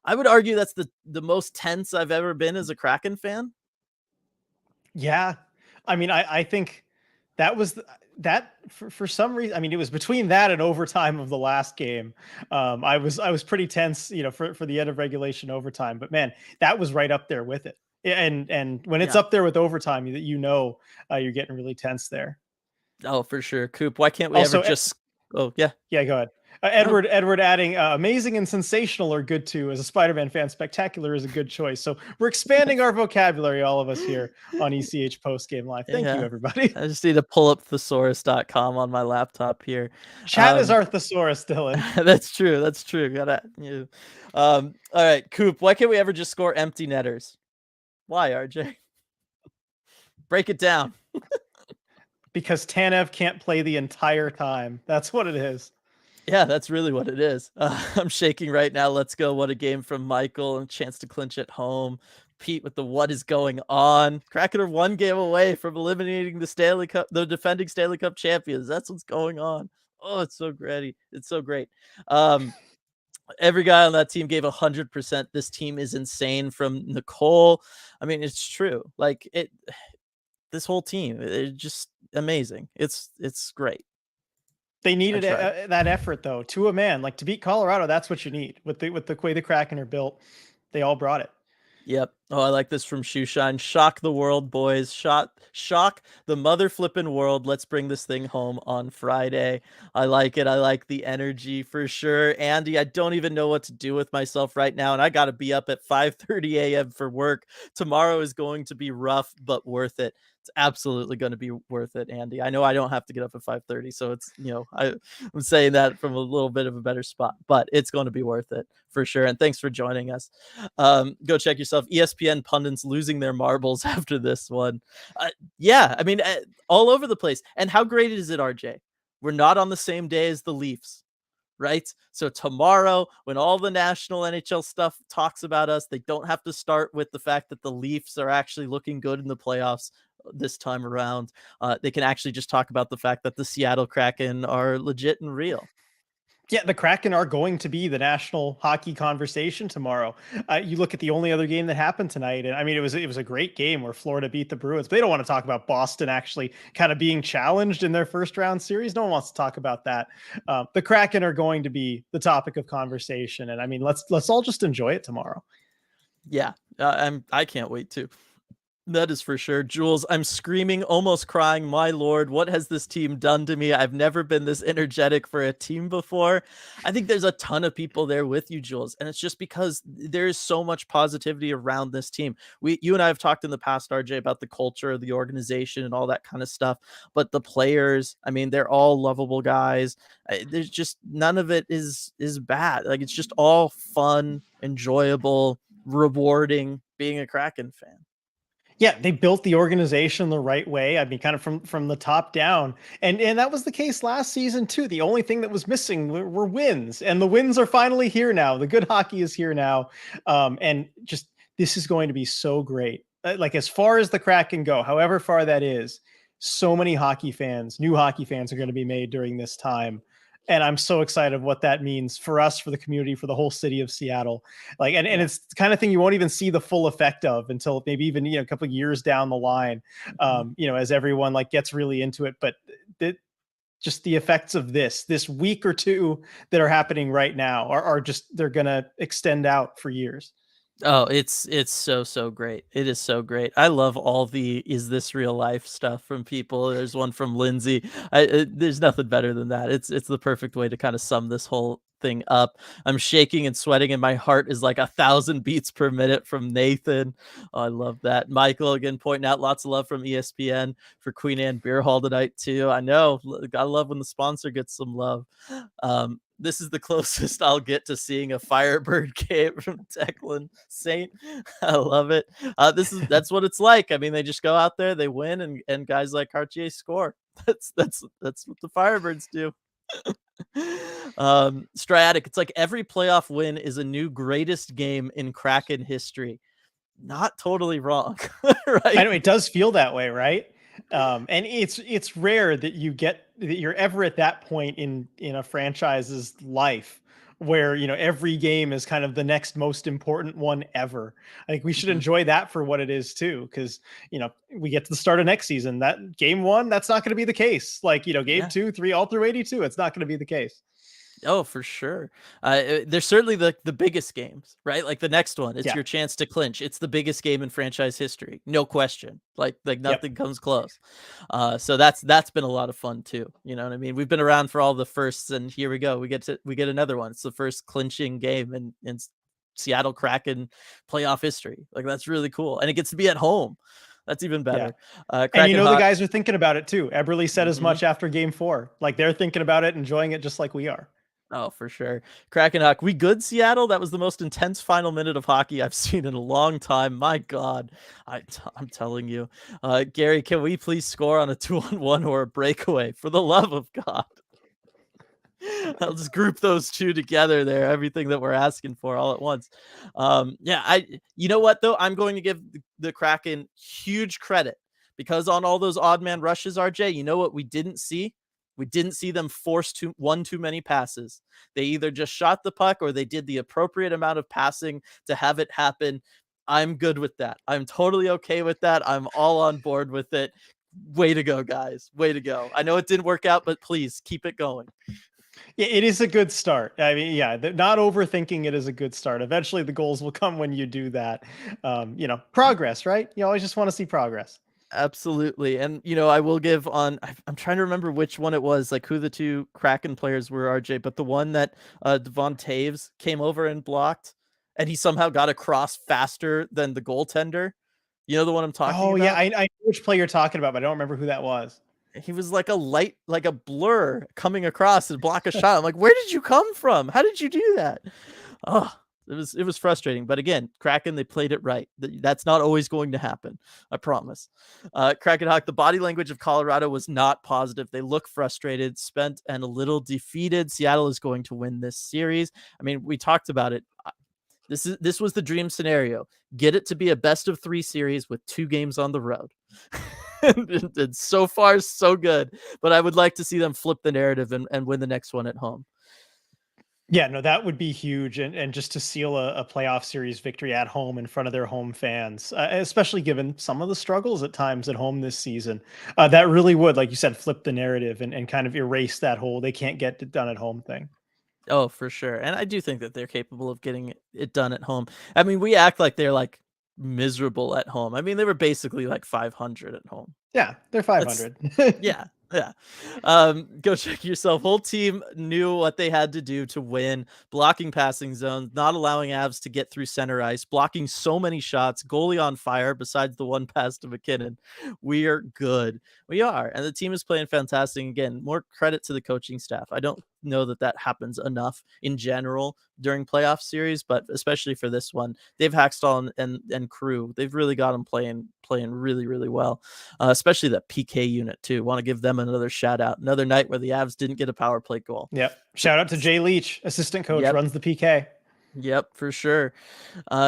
I would argue that's the most tense I've ever been as a Kraken fan. Yeah. I mean, I think that was that for some reason. I mean, it was between that and overtime of the last game. I was pretty tense, for the end of regulation overtime. But man, that was right up there with it. And when it's Yeah. up there with overtime, you're getting really tense there. Oh, for sure. Coop, why can't we ever Also, just? Oh yeah. yeah, go ahead. No. Edward adding amazing and sensational are good too. As a Spider-Man fan, spectacular is a good choice. So we're expanding our vocabulary, all of us here on ECH Post Game Live. Thank you, Yeah. everybody. I just need to pull up thesaurus.com on my laptop here. Chat is Um, our thesaurus, Dylan. that's true. That's true. Gotta. You. All right, Coop. Why can't we ever just score empty netters? Why, RJ? Break it down. Because Tanev can't play the entire time. That's what it is. Yeah, that's really what it is. I'm shaking right now. Let's go. What a game from Michael and chance to clinch at home. Pete with the what is going on. Kraken are one game away from eliminating the Stanley Cup, the defending Stanley Cup champions. That's what's going on. Oh, it's so great. It's so great. Um, every guy on that team gave 100%. This team is insane from Nicole. I mean, it's true. Like this whole team, it's just amazing. It's great. They I needed tried. that effort though, to a man. Like to beat Colorado, that's what you need. With the way the Kraken are built, they all brought it. Yep. Oh, I like this from Shoeshine. Shock the world, boys. Shock the mother flipping world. Let's bring this thing home on Friday. I like it. I like the energy for sure. Andy, I don't even know what to do with myself right now, and I got to be up at 5:30 a.m. for work. Tomorrow is going to be rough, but worth it. It's absolutely going to be worth it, Andy. I know I don't have to get up at 5:30, so I'm saying that from a little bit of a better spot, but it's going to be worth it for sure. And thanks for joining us. Go check yourself. ESPN pundits losing their marbles after this one. Yeah, I mean, all over the place. And how great is it, RJ? We're not on the same day as the Leafs, right? So tomorrow, when all the national NHL stuff talks about us, they don't have to start with the fact that the Leafs are actually looking good in the playoffs this time around. They can actually just talk about the fact that the Seattle Kraken are legit and real. Yeah, the Kraken are going to be the national hockey conversation tomorrow. You look at the only other game that happened tonight, and I mean, it was a great game where Florida beat the Bruins. But they don't want to talk about Boston actually kind of being challenged in their first round series. No one wants to talk about that. The Kraken are going to be the topic of conversation, and I mean, let's all just enjoy it tomorrow. Yeah, I can't wait to. That is for sure. Jules, I'm screaming, almost crying. My lord, what has this team done to me? I've never been this energetic for a team before. I think there's a ton of people there with you, Jules, and it's just because there is so much positivity around this team. You and I have talked in the past, RJ, about the culture of the organization and all that kind of stuff, but the players, I mean, they're all lovable guys. There's just none of it is bad. Like, it's just all fun, enjoyable, rewarding being a Kraken fan. Yeah, they built the organization the right way. I mean, kind of from the top down, and that was the case last season too. The only thing that was missing were wins, and the wins are finally here now. The good hockey is here now, and just this is going to be so great. Like as far as the Kraken go, however far that is, so many hockey fans, new hockey fans, are going to be made during this time. And I'm so excited of what that means for us, for the community, for the whole city of Seattle. Like, and Yeah. it's the kind of thing you won't even see the full effect of until maybe even, a couple of years down the line, Mhm. as everyone like gets really into it. But just the effects of this week or two that are happening right now are just, they're going to extend out for years. Oh, it's so great. It is so great. I love all the "Is this real life?" stuff from people. There's one from Lindsay. There's nothing better than that. It's the perfect way to kind of sum this whole thing up. I'm shaking and sweating, and my heart is like 1,000 beats per minute from Nathan. Oh, I love that. Michael again pointing out lots of love from ESPN for Queen Anne Beer Hall tonight too. I know. I love when the sponsor gets some love. This is the closest I'll get to seeing a Firebird game from Declan Saint. I love it. That's what it's like. I mean, they just go out there, they win, and guys like Cartier score. That's what the Firebirds do. Striatic, it's like every playoff win is a new greatest game in Kraken history. Not totally wrong, I right? know it does feel that way, right? And it's rare that you're ever at that point in a franchise's life where every game is kind of the next most important one ever. I think we should Mhm. enjoy that for what it is too, because we get to the start of next season. That game one, that's not going to be the case. Like game Yeah. 2, 3, all through 82, it's not going to be the case. Oh, for sure. There's certainly the biggest games, right? Like the next one, it's Yeah. your chance to clinch. It's the biggest game in franchise history, no question. Like Yep. nothing comes close. So that's been a lot of fun too. You know what I mean? We've been around for all the firsts, and here we go. We get another one. It's the first clinching game in Seattle Kraken playoff history. Like that's really cool, and it gets to be at home. That's even Yeah. better. And Kraken the Hawk. guys are thinking about it too. Eberly said as Mhm. much after game 4. Like they're thinking about it, enjoying it just like we are. Oh, for sure. Kraken Hawk. We good, Seattle? That was the most intense final minute of hockey I've seen in a long time. My God. I'm telling you. Gary, can we please score on a 2-on-1 or a breakaway? For the love of God. I'll just group those two together there. Everything that we're asking for all at once. Yeah, you know what though? I'm going to give the Kraken huge credit because on all those odd man rushes, RJ, you know what we didn't see? We didn't see them force one too many passes. They either just shot the puck or they did the appropriate amount of passing to have it happen. I'm good with that. I'm totally okay with that. I'm all on board with it. Way to go, guys. Way to go. I know it didn't work out, but please keep it going. It is a good start. I mean, yeah, not overthinking it is a good start. Eventually, the goals will come when you do that. Progress, right? You always just want to see progress. Absolutely. And, I will give on, I'm trying to remember which one it was, like who the two Kraken players were, RJ, but the one that Devon Taves came over and blocked, and he somehow got across faster than the goaltender. You know the one I'm talking Oh yeah, about? I know which play you're talking about, but I don't remember who that was. He was like like a blur coming across and block a shot. I'm like, where did you come from? How did you do that? Oh, it was frustrating. But again, Kraken, they played it right. That's not always going to happen. I promise. Kraken Hawk, the body language of Colorado was not positive. They look frustrated, spent, and a little defeated. Seattle is going to win this series. I mean, we talked about it. This was the dream scenario. Get it to be a best of 3 series with 2 games on the road. and so far, so good. But I would like to see them flip the narrative and win the next one at home. Yeah, no, that would be huge, and just to seal a playoff series victory at home in front of their home fans, especially given some of the struggles at times at home this season, that really would, like you said, flip the narrative and kind of erase that whole they can't get it done at home thing. Oh, for sure. And I do think that they're capable of getting it done at home. I mean, we act like they're like miserable at home. I mean, they were basically like 500 at home. Yeah, they're That's 500. yeah, yeah. Go check yourself. Whole team knew what they had to do to win. Blocking passing zones, not allowing Avs to get through center ice, blocking so many shots, goalie on fire besides the one pass to McKinnon. We are good. We are. And the team is playing fantastic. Again, more credit to the coaching staff. I don't know that that happens enough in general during playoff series, but especially for this one, Dave Hackstall and crew, they've really got them playing really, really well. Especially that PK unit too. Want to give them another shout out. Another night where the Avs didn't get a power play goal. Yep. Shout out to Jay Leach, assistant coach, Yep. runs the PK. Yep, for sure.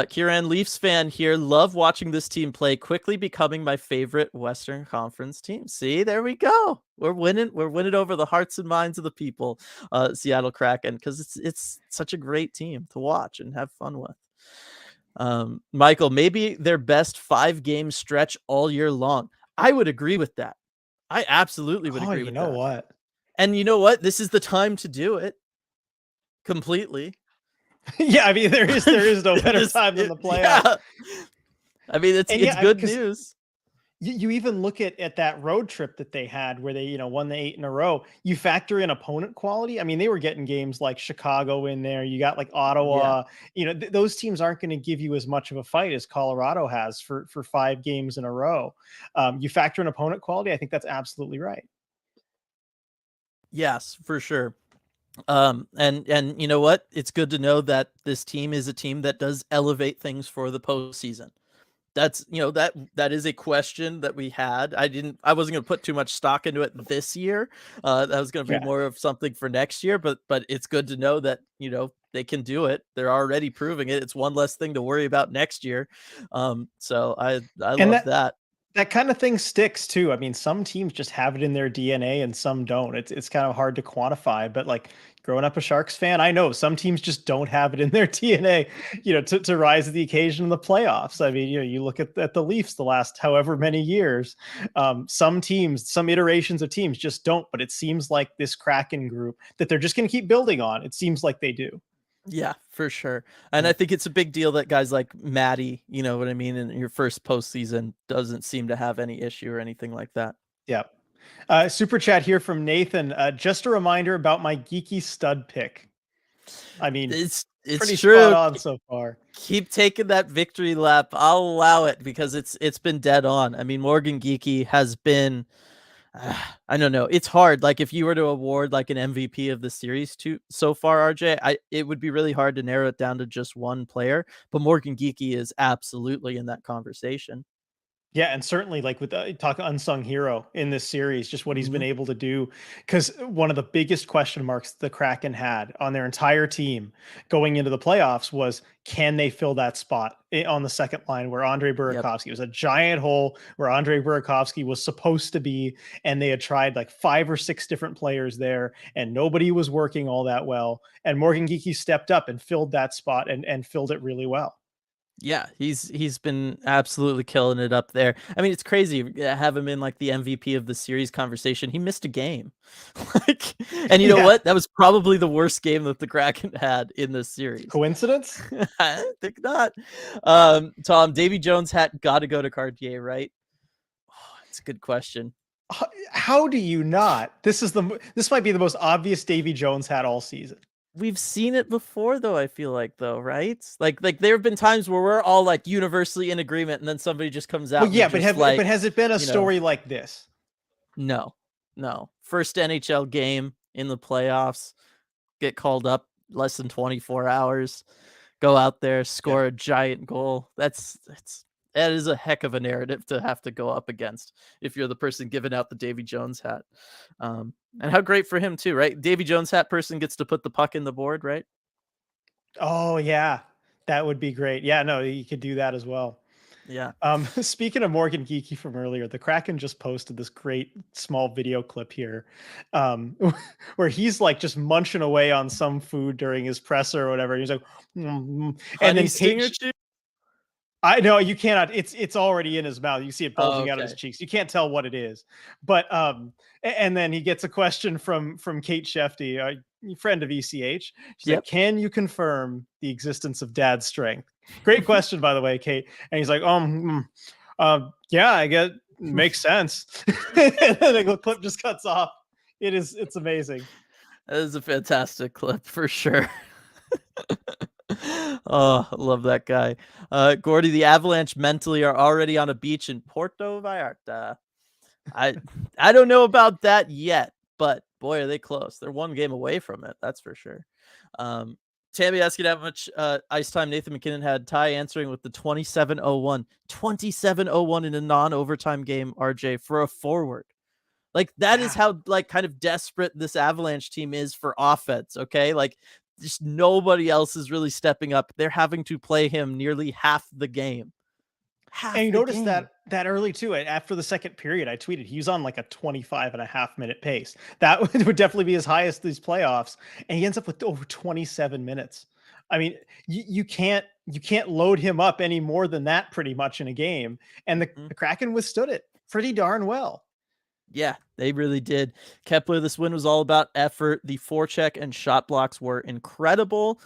Kieran, Leafs fan here. Love watching this team play, quickly becoming my favorite Western Conference team. See, there we go. We're winning. We're winning over the hearts and minds of the people, Seattle Kraken, because it's such a great team to watch and have fun with. Michael, maybe their best 5-game stretch all year long. I would agree with that. I absolutely would agree with that. You know what? And you know what? This is the time to do it. Completely. Yeah, I mean there is no better time than the playoffs. Yeah. I mean it's good news. You even look at that road trip that they had where they, won the 8 in a row. You factor in opponent quality. I mean, they were getting games like Chicago in there. You got like Ottawa. Yeah. Those teams aren't going to give you as much of a fight as Colorado has for 5 games in a row. You factor in opponent quality. I think that's absolutely right. Yes, for sure. And you know what? It's good to know that this team is a team that does elevate things for the postseason. That's that is a question that we had. I wasn't going to put too much stock into it this year. That was going to be more of something for next year, but it's good to know that they can do it. They're already proving it. It's one less thing to worry about next year. So I love that. That kind of thing sticks too. I mean, some teams just have it in their DNA and some don't. It's kind of hard to quantify, but like growing up a Sharks fan, I know some teams just don't have it in their DNA, to rise to the occasion in the playoffs. I mean, you look at the Leafs the last however many years. Some teams, some iterations of teams just don't, but it seems like this Kraken group that they're just going to keep building on. It seems like they do. Yeah, for sure. And I think it's a big deal that guys like Maddie, you know what I mean, in your first postseason doesn't seem to have any issue or anything like that. Yeah. Super chat here from Nathan. Just a reminder about my geeky stud pick. I mean, it's pretty true. Spot on so far. Keep taking that victory lap. I'll allow it because it's been dead on. I mean, Morgan Geeky has been I don't know. It's hard. Like if you were to award like an MVP of the series so far, RJ, it would be really hard to narrow it down to just one player. But Morgan Geeky is absolutely in that conversation. Yeah, and certainly like with talk unsung hero in this series, just what he's been able to do. Because one of the biggest question marks the Kraken had on their entire team going into the playoffs was, can they fill that spot on the second line where Andre Burakovsky was a giant hole where Andre Burakovsky was supposed to be, and they had tried like 5 or 6 different players there, and nobody was working all that well. And Morgan Geeky stepped up and filled that spot and filled it really well. Yeah, he's been absolutely killing it up there. I mean, it's crazy to have him in like the MVP of the series conversation. He missed a game. And you know what? That was probably the worst game that the Kraken had in this series. Coincidence? I think not. Tom, Davy Jones hat got to go to Cartier, right? Oh, it's a good question. How do you not? This might be the most obvious Davy Jones hat all season. We've seen it before though, I feel like though, right? Like there have been times where we're all like universally in agreement and then somebody just comes out. Well, yeah, but has it been a story like this? No. First NHL game in the playoffs, get called up less than 24 hours, go out there, score a giant goal. That is a heck of a narrative to have to go up against if you're the person giving out the Davy Jones hat. And how great for him too, right? Davy Jones hat person gets to put the puck in the board, right? Oh yeah, that would be great. Yeah, no, you could do that as well. Yeah. Speaking of Morgan Geeky from earlier, the Kraken just posted this great small video clip here, where he's like just munching away on some food during his presser or whatever. He's like, and then I know you cannot. It's already in his mouth. You see it Oh, bulging out of his okay. cheeks. You can't tell what it is. But and then he gets a question from Kate Shefty, a friend of ECH. She's like, Yep. "Can you confirm the existence of dad's strength?" Great question, by the way, Kate. And he's like, yeah, I guess makes sense." And then the clip just cuts off. It's amazing. That is a fantastic clip for sure. Oh, I love that guy. Gordy, the Avalanche mentally are already on a beach in Porto Vallarta. I I don't know about that yet, but boy, are they close. They're one game away from it. That's for sure. Um, Tammy asking how much ice time Nathan McKinnon had. Ty answering with the 27:01. 27:01 in a non-overtime game, RJ, for a forward. Like that is Yeah. how like kind of desperate this Avalanche team is for offense, okay? Like just nobody else is really stepping up. They're having to play him nearly half the game. And Half you the notice game. that early too. After the second period, I tweeted he was on like a 25.5 minute pace. That would definitely be his highest these playoffs. And he ends up with over 27 minutes. I mean, you can't load him up any more than that pretty much in a game. And Mhm. the Kraken withstood it pretty darn well. Yeah, they really did. Kepler, this win was all about effort. The forecheck and shot blocks were incredible.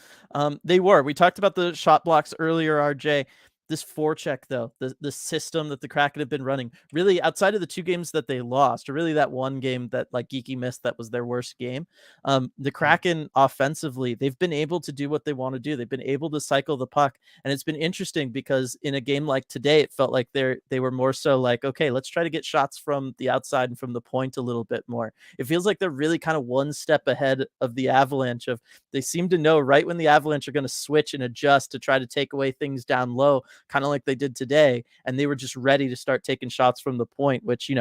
They were. We talked about the shot blocks earlier, RJ. This forecheck, though, the system that the Kraken have been running, really outside of the two games that they lost, or really that one game that like Geeky missed, that was their worst game. The Mhm. Kraken offensively, they've been able to do what they want to do. They've been able to cycle the puck, and it's been interesting because in a game like today, it felt like they were more so like, okay, let's try to get shots from the outside and from the point a little bit more. It feels like they're really kind of one step ahead of the Avalanche. Of they seem to know right when the Avalanche are going to switch and adjust to try to take away things down low, kind of like they did today, and they were just ready to start taking shots from the point, which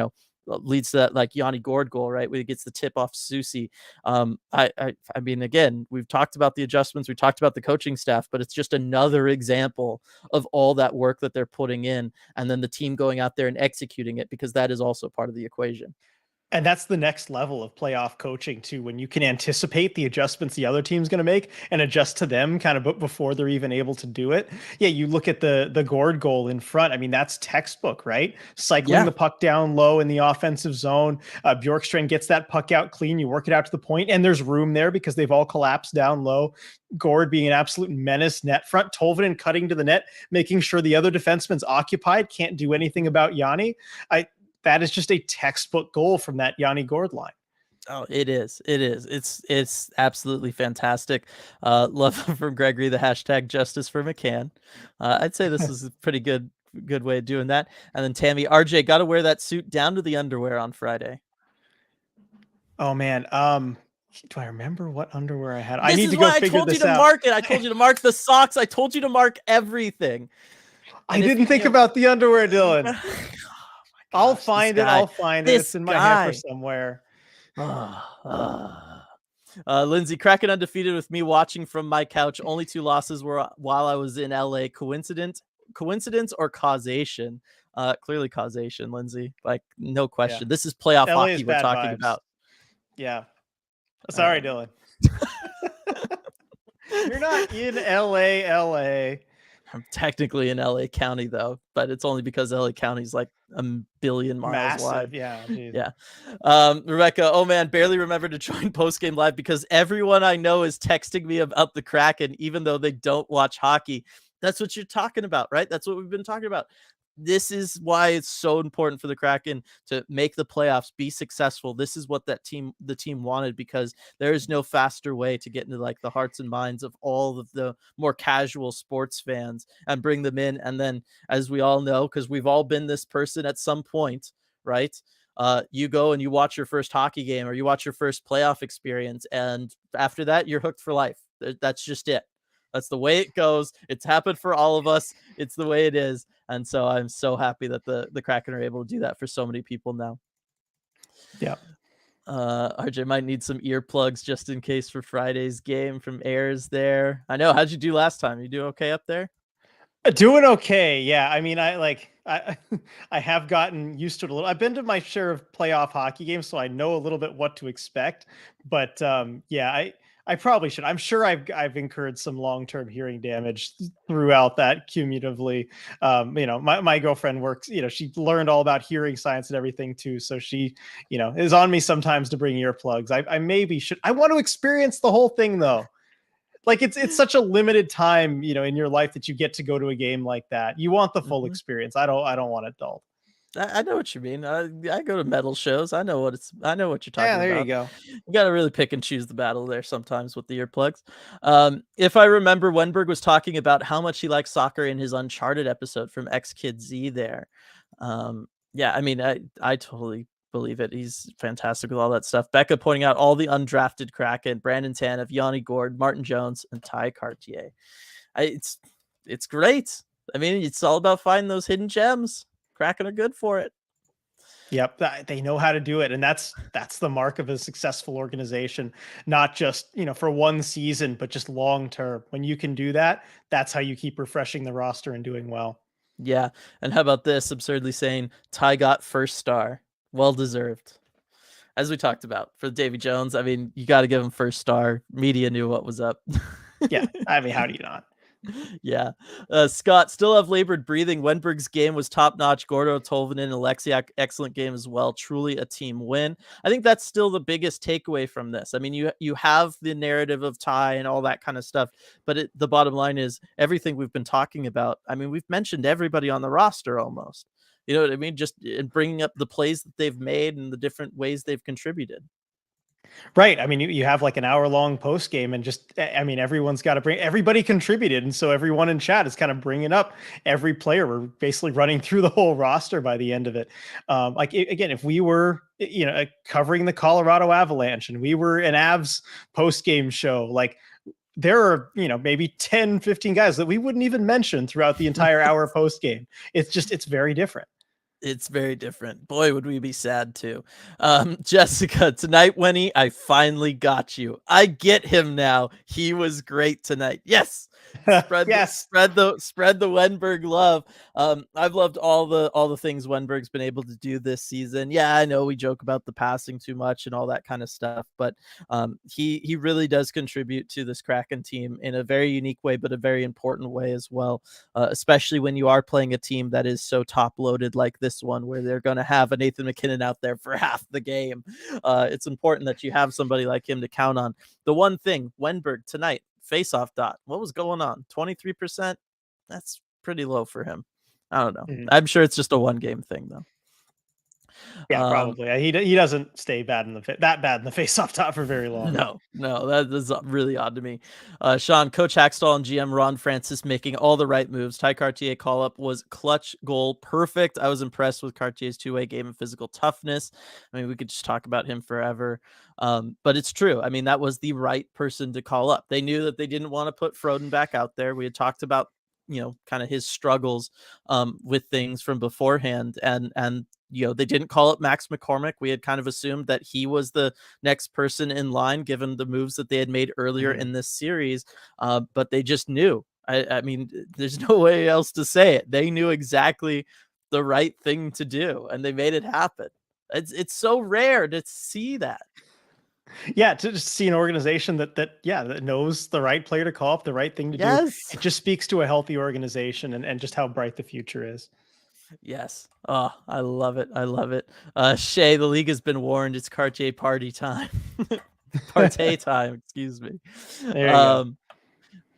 leads to that like Yanni Gord goal, right? Where he gets the tip off Susie. I mean, again, we've talked about the adjustments, we talked about the coaching staff, but it's just another example of all that work that they're putting in, and then the team going out there and executing it, because that is also part of the equation. And that's the next level of playoff coaching too, when you can anticipate the adjustments the other team's going to make and adjust to them kind of before they're even able to do it. Yeah, you look at the Gord goal in front. I mean, that's textbook, right? Cycling Yeah. the puck down low in the offensive zone. Bjorkstrand gets that puck out clean. You work it out to the point, and there's room there because they've all collapsed down low. Gord being an absolute menace net front. Tolvanen cutting to the net, making sure the other defenseman's occupied. Can't do anything about Yanni. That is just a textbook goal from that Yanni Gord line. Oh, it is. It is. It's absolutely fantastic. Love from Gregory, the hashtag justice for McCann. I'd say this is a pretty good way of doing that. And then Tammy, RJ got to wear that suit down to the underwear on Friday. Oh man, do I remember what underwear I had? I This need is to go why I figure told you this to out. mark it. I told you to mark the socks. I told you to mark everything. I And if didn't think you about the underwear, Dylan. oh my I'll gosh, this find it. guy. I'll find it. This It's in my hamper guy. somewhere. Lindsay, Kraken undefeated with me watching from my couch. Only two losses were while I was in LA. Coincidence or causation? Clearly causation, Lindsay. Like no Yeah, question. This is playoff LA is hockey we're bad talking vibes. about. Yeah, sorry, Uh, Dylan. You're not in LA, LA. I'm technically in LA County though, but it's only because LA County is like a billion miles wide. Massive. Yeah, geez. Yeah. Rebecca, oh man, barely remember to join post game live because everyone I know is texting me about the Kraken, even though they don't watch hockey. That's what you're talking about, right? That's what we've been talking about. This is why it's so important for the Kraken to make the playoffs, be successful. This is what the team wanted, because there is no faster way to get into like the hearts and minds of all of the more casual sports fans and bring them in. And then, as we all know, because we've all been this person at some point, right? You go and you watch your first hockey game or you watch your first playoff experience, and after that, you're hooked for life. That's just it. That's the way it goes. It's happened for all of us. It's the way it is. And so I'm so happy that the Kraken are able to do that for so many people now. Yeah. RJ might need some earplugs just in case for Friday's game from Ayers there. I know. How'd you do last time? You do okay up there? Doing okay. Yeah. I mean, I I have gotten used to it a little. I've been to my share of playoff hockey games, so I know a little bit what to expect. But yeah, I probably should. I'm sure I've incurred some long-term hearing damage throughout that cumulatively. My girlfriend works, she learned all about hearing science and everything too. So she, is on me sometimes to bring earplugs. I maybe should. I want to experience the whole thing though. Like it's such a limited time, in your life that you get to go to a game like that. You want the full Mhm. experience. I don't want it dulled. I know what you mean. I go to metal shows. I know what you're Yeah, talking there you about. go. You gotta really pick and choose the battle there sometimes with the earplugs. If I remember, Wenberg was talking about how much he likes soccer in his Uncharted episode from X Kid Z there. Yeah, I mean, I totally believe it. He's fantastic with all that stuff. Becca pointing out all the undrafted Kraken, Brandon Tanev, Yanni Gord, Martin Jones, and Ty Cartier. It's great. I mean, it's all about finding those hidden gems. Kraken are good for it. Yep, they know how to do it, and that's the mark of a successful organization. Not just for one season, but just long term. When you can do that, that's how you keep refreshing the roster and doing well. Yeah, and how about this absurdly saying Ty got first star, well deserved. As we talked about for Davy Jones, I mean, you got to give him first star. Media knew what was up. Yeah, I mean, how do you not? Yeah. Scott, still have labored breathing. Wenberg's game was top notch. Gordo, Tolvanen, and Alexiak, excellent game as well. Truly a team win. I think that's still the biggest takeaway from this. I mean, you have the narrative of Ty and all that kind of stuff, but the bottom line is everything we've been talking about. I mean, we've mentioned everybody on the roster almost. You know what I mean? Just in bringing up the plays that they've made and the different ways they've contributed. Right. I mean, you have like an hour long post game, and just, I mean, everyone's got to everybody contributed. And so everyone in chat is kind of bringing up every player. We're basically running through the whole roster by the end of it. Again, if we were, covering the Colorado Avalanche and we were an Avs post game show, like, there are, maybe 10, 15 guys that we wouldn't even mention throughout the entire hour post game. It's very different. It's very different. Boy, would we be sad too. Jessica, tonight, Wenny, I finally got you. I get him now. He was great tonight. Yes. Yes. Spread the Wenberg love. I've loved all the things Wenberg's been able to do this season. Yeah, I know we joke about the passing too much and all that kind of stuff, but he really does contribute to this Kraken team in a very unique way, but a very important way as well. Especially when you are playing a team that is so top loaded like this one, where they're going to have a Nathan McKinnon out there for half the game. It's important that you have somebody like him to count on. The one thing, Wenberg tonight, face-off dot. What was going on? 23%? That's pretty low for him. I don't know. Mhm. I'm sure it's just a one game thing though. Yeah, probably. He doesn't stay bad in that bad in the face-off top for very long. No, that is really odd to me. Sean, Coach Hackstall and GM Ron Francis making all the right moves. Ty Cartier call-up was clutch goal perfect. I was impressed with Cartier's two-way game and physical toughness. I mean, we could just talk about him forever. But it's true. I mean, that was the right person to call up. They knew that they didn't want to put Froden back out there. We had talked about, kind of his struggles with things from beforehand, and they didn't call up Max McCormick. We had kind of assumed that he was the next person in line given the moves that they had made earlier in this series, but they just knew. I mean, there's no way else to say it. They knew exactly the right thing to do, and they made it happen. It's so rare to see that. Yeah, to just see an organization that knows the right player to call up, the right thing to do. Yes. It just speaks to a healthy organization and just how bright the future is. Yes. Oh, I love it. I love it. Shay, the league has been warned. It's Cartier party time. Partay time, excuse me. There you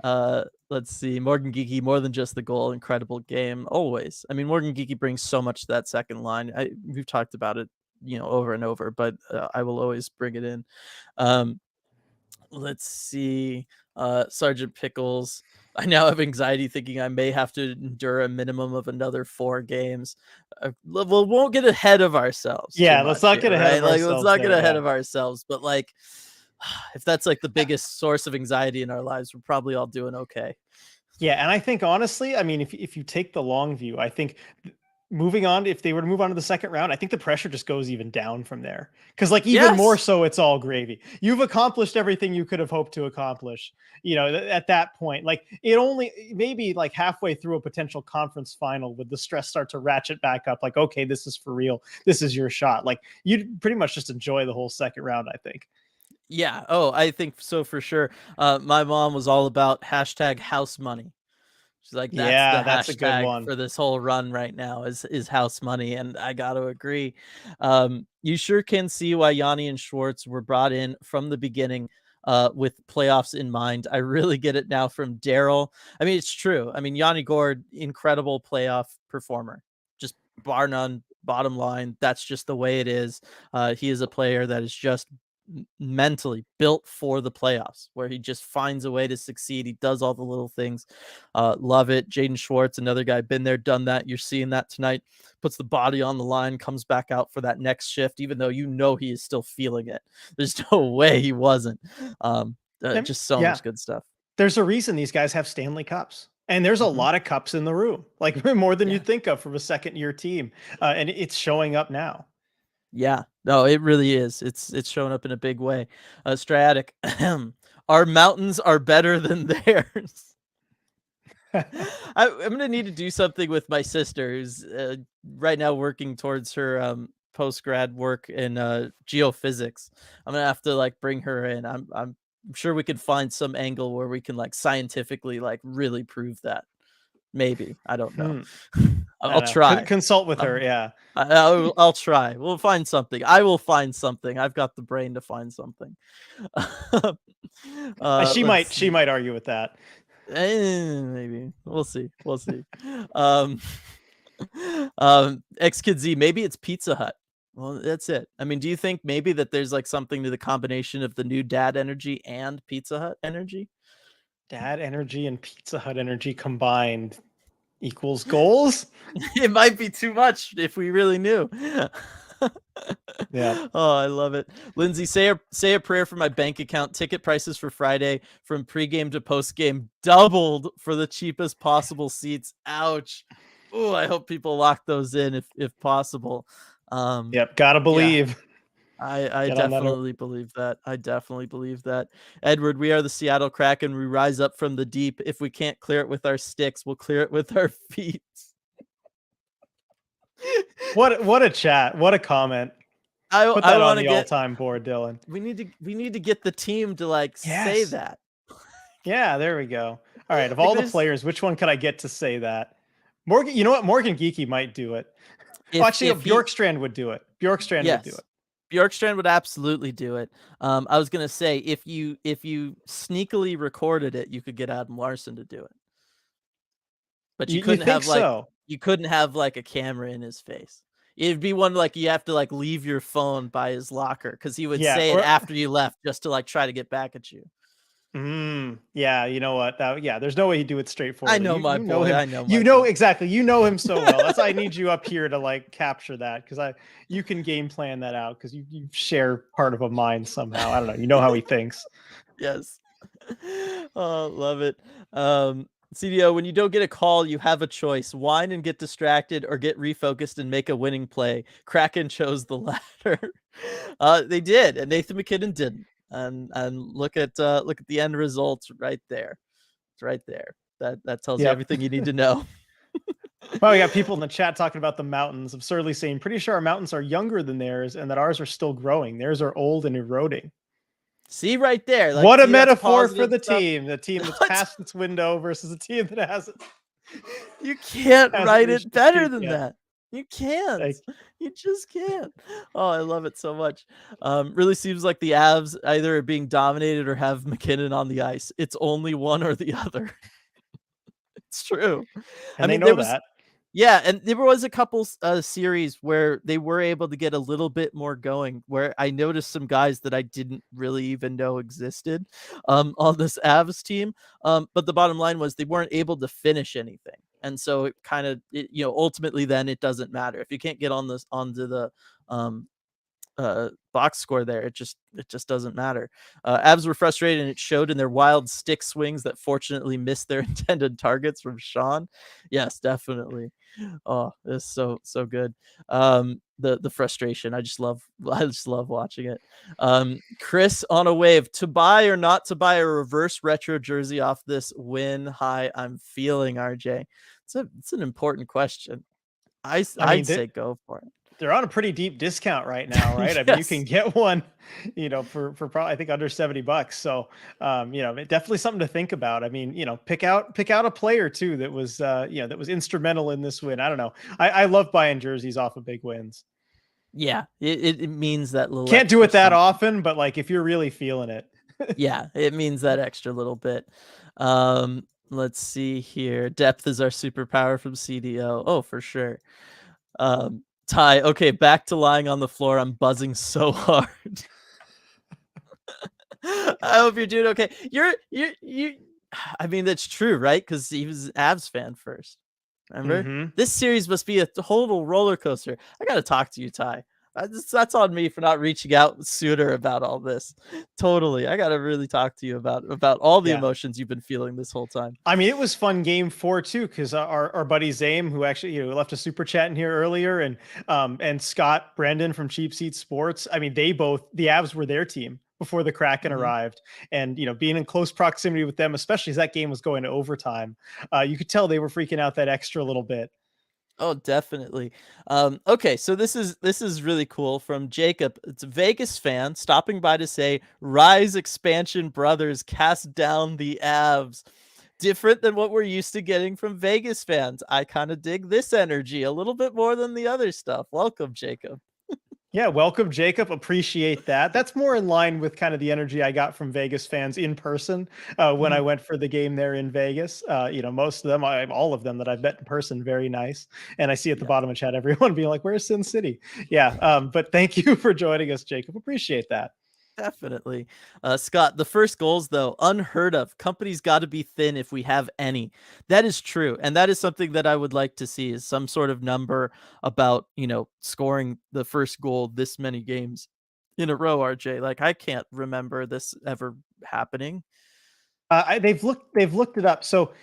go. Let's see. Morgan Geeky, more than just the goal, incredible game. Always. I mean, Morgan Geeky brings so much to that second line. We've talked about it, over and over, but I will always bring it in. Let's see. Sergeant Pickles. I now have anxiety thinking I may have to endure a minimum of another 4 games. We won't get ahead of ourselves. Yeah, Too let's much not get here, ahead right? of Like, let's ourselves not there. get ahead Yeah. of ourselves. But like, if that's like the biggest source of anxiety in our lives, we're probably all doing okay. Yeah, and I think honestly, I mean, if you take the long view, I think moving on, if they were to move on to the second round, I think the pressure just goes even down from there. Because like even more Yes. so, it's all gravy. You've accomplished everything you could have hoped to accomplish. At that point, like it only maybe like halfway through a potential conference final would the stress start to ratchet back up. Like, okay, this is for real. This is your shot. Like you'd pretty much just enjoy the whole second round, I think. Yeah. Oh, I think so for sure. My mom was all about hashtag house money. She's like, that's the Yeah, that's a good hashtag one. for this whole run right now is house money, and I got to agree. You sure can see why Yanni and Schwartz were brought in from the beginning, with playoffs in mind. I really get it now from Daryl. I mean, it's true. I mean, Yanni Gord, incredible playoff performer, just bar none. Bottom line, that's just the way it is. He is a player that is just mentally built for the playoffs, where he just finds a way to succeed. He does all the little things. Love it. Jaden Schwartz, another guy, been there, done that. You're seeing that tonight. Puts the body on the line, comes back out for that next shift, even though you know he is still feeling it. There's no way he wasn't. Just so Yeah, much good stuff. there's a reason these guys have Stanley Cups. And there's a Mhm. lot of cups in the room, like more than Yeah. you'd think of from a second year team. And it's showing up now. Yeah. No, it really is. It's showing up in a big way. Stratic. Our mountains are better than theirs. I'm gonna need to do something with my sister, who's right now working towards her post grad work in geophysics. I'm gonna have to like bring her in. I'm sure we could find some angle where we can like scientifically like really prove that. Maybe, I don't know. Hmm. I I'll know. try. Consult with her. Um, Yeah. I'll try. We'll find something. I will find something. I've got the brain to find something. She Let's might see. argue with that. Maybe we'll see. We'll see. Um, X Kid Z. Maybe it's Pizza Hut. Well, that's it. I mean, do you think maybe that there's like something to the combination of the new dad energy and Pizza Hut energy? Dad energy and Pizza Hut energy combined equals goals. It might be too much if we really knew. Yeah. Oh, I love it. Lindsay, say a prayer for my bank account. Ticket prices for Friday from pregame to postgame doubled for the cheapest possible seats. Ouch. Oh, I hope people lock those in if possible. Yep. Gotta Yeah, believe. I Get on that. definitely believe that. I definitely believe that. Edward, we are the Seattle Kraken. We rise up from the deep. If we can't clear it with our sticks, we'll clear it with our feet. What a chat. What a comment. Put I that on want to the get all-time board, Dylan. we need to get the team to like say Yes. that. Yeah, there we go. All right. Of Like all the there's players, which one could I get to say that? Morgan, you know what? Morgan Geeky might do it. Oh, actually, if he Bjorkstrand would do it. Bjorkstrand would do yes. it. Bjorkstrand would absolutely do it. I was gonna say if you sneakily recorded it, you could get Adam Larson to do it. But You think so? you couldn't have like a camera in his face. It'd be one like you have to like leave your phone by his locker because he would Yeah. say it Or after you left just to like try to get back at you. yeah, you know what? Yeah, there's no way he'd do it I straightforwardly. know my You know boy. him. I know You my know boy. exactly. You know him so well. That's why I need you up here to like capture that because you can game plan that out because you share part of a mind somehow. I don't know. You know how he thinks. Yes. Oh, love it. CDO, when you don't get a call, you have a choice: whine and get distracted, or get refocused and make a winning play. Kraken chose the latter. They did, and Nathan McKinnon didn't. And look at the end results right there. It's right there. That tells you Yep. everything you need to know. Well, we got people in the chat talking about the mountains. Absurdly saying, pretty sure our mountains are younger than theirs and that ours are still growing. Theirs are old and eroding. See right there, like What a see that's metaphor for positive the stuff. team. The team that's past its window versus a team that You can't hasn't write reached it its better peak than yet. that. You can't. Like, You just can't. Oh, I love it so much. Really seems like the Avs either are being dominated or have McKinnon on the ice. It's only one or the other. It's true. I and they mean, there know was that. yeah, and there was a couple series where they were able to get a little bit more going, where I noticed some guys that I didn't really even know existed on this Avs team. But the bottom line was they weren't able to finish anything. And so it kind of ultimately then it doesn't matter. If you can't get on this onto the um box score there, it just doesn't matter. Avs were frustrated and it showed in their wild stick swings that fortunately missed their intended targets from Sean. Yes, definitely. Oh, it's so good. The frustration. I just love watching it. Chris on a wave. To buy or not to buy a reverse retro jersey off this win high I'm feeling, RJ. It's an important question. I mean, I'd say go for it. they're on a pretty deep discount right now, right? I mean, you can Yes. get one, for probably I think under $70. So, definitely something to think about. I mean, pick out a player too that was, that was instrumental in this win. I don't know. I love buying jerseys off of big wins. Yeah, it means that little Can't do extra it that something. often, but like if you're really feeling it. Yeah, it means that extra little bit. Let's see here. Depth is our superpower from CDO. Oh, for sure. Ty, okay, back to lying on the floor. I'm buzzing so hard. I hope you're doing okay. You I mean, that's true, right? Because he was an Avs fan first. Remember? Hmm. This series must be a total roller coaster. I gotta talk to you, Ty. That's on me for not reaching out sooner about all this. Totally. I gotta really talk to you about all the Yeah. emotions you've been feeling this whole time. I mean, it was fun game 4 too, because our buddy Zame, who actually left a super chat in here earlier, and Scott Brendan from Cheap Seat Sports. I mean, the Avs were their team before the Kraken Mhm. arrived, and being in close proximity with them, especially as that game was going to overtime, you could tell they were freaking out that extra little bit. Oh, definitely. Okay, so this is really cool from Jacob. It's a Vegas fan stopping by to say, "Rise expansion brothers cast down the Avs." Different than what we're used to getting from Vegas fans. I kind of dig this energy a little bit more than the other stuff. Welcome, Jacob. Yeah, welcome, Jacob. Appreciate that. That's more in line with kind of the energy I got from Vegas fans in person when I Mhm. went for the game there in Vegas. Most of them, all of them that I've met in person, very nice. And I see at the Yeah. bottom of chat everyone being like, "Where's Sin City?" Yeah, but thank you for joining us, Jacob. Appreciate that. Definitely. Scott, the first goals, though, unheard of. Companies got to be thin if we have any. That is true. And that is something that I would like to see is some sort of number about, scoring the first goal this many games in a row, RJ. Like, I can't remember this ever happening. They've looked it up. So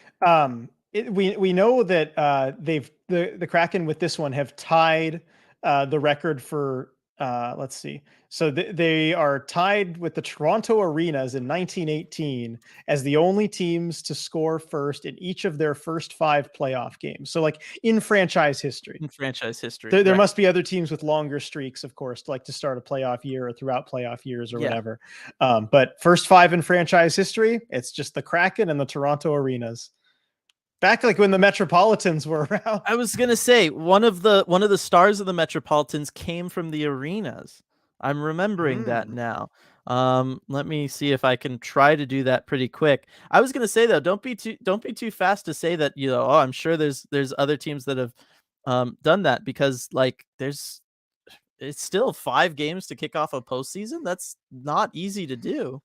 we know that the Kraken with this one have tied the record for let's see. So they are tied with the Toronto Arenas in 1918 as the only teams to score first in each of their first 5 playoff games. So like in franchise history. In franchise history, There right. must be other teams with longer streaks, of course, like to start a playoff year or throughout playoff years or Yeah. whatever. But first 5 in franchise history, it's just the Kraken and the Toronto Arenas. Back like when the Metropolitans were around. I was gonna say one of the stars of the Metropolitans came from the arenas. I'm remembering that Mm. now. Let me see if I can try to do that pretty quick. I was gonna say though, don't be too fast to say that, oh, I'm sure there's other teams that have done that because like it's still 5 games to kick off a postseason. That's not easy to do.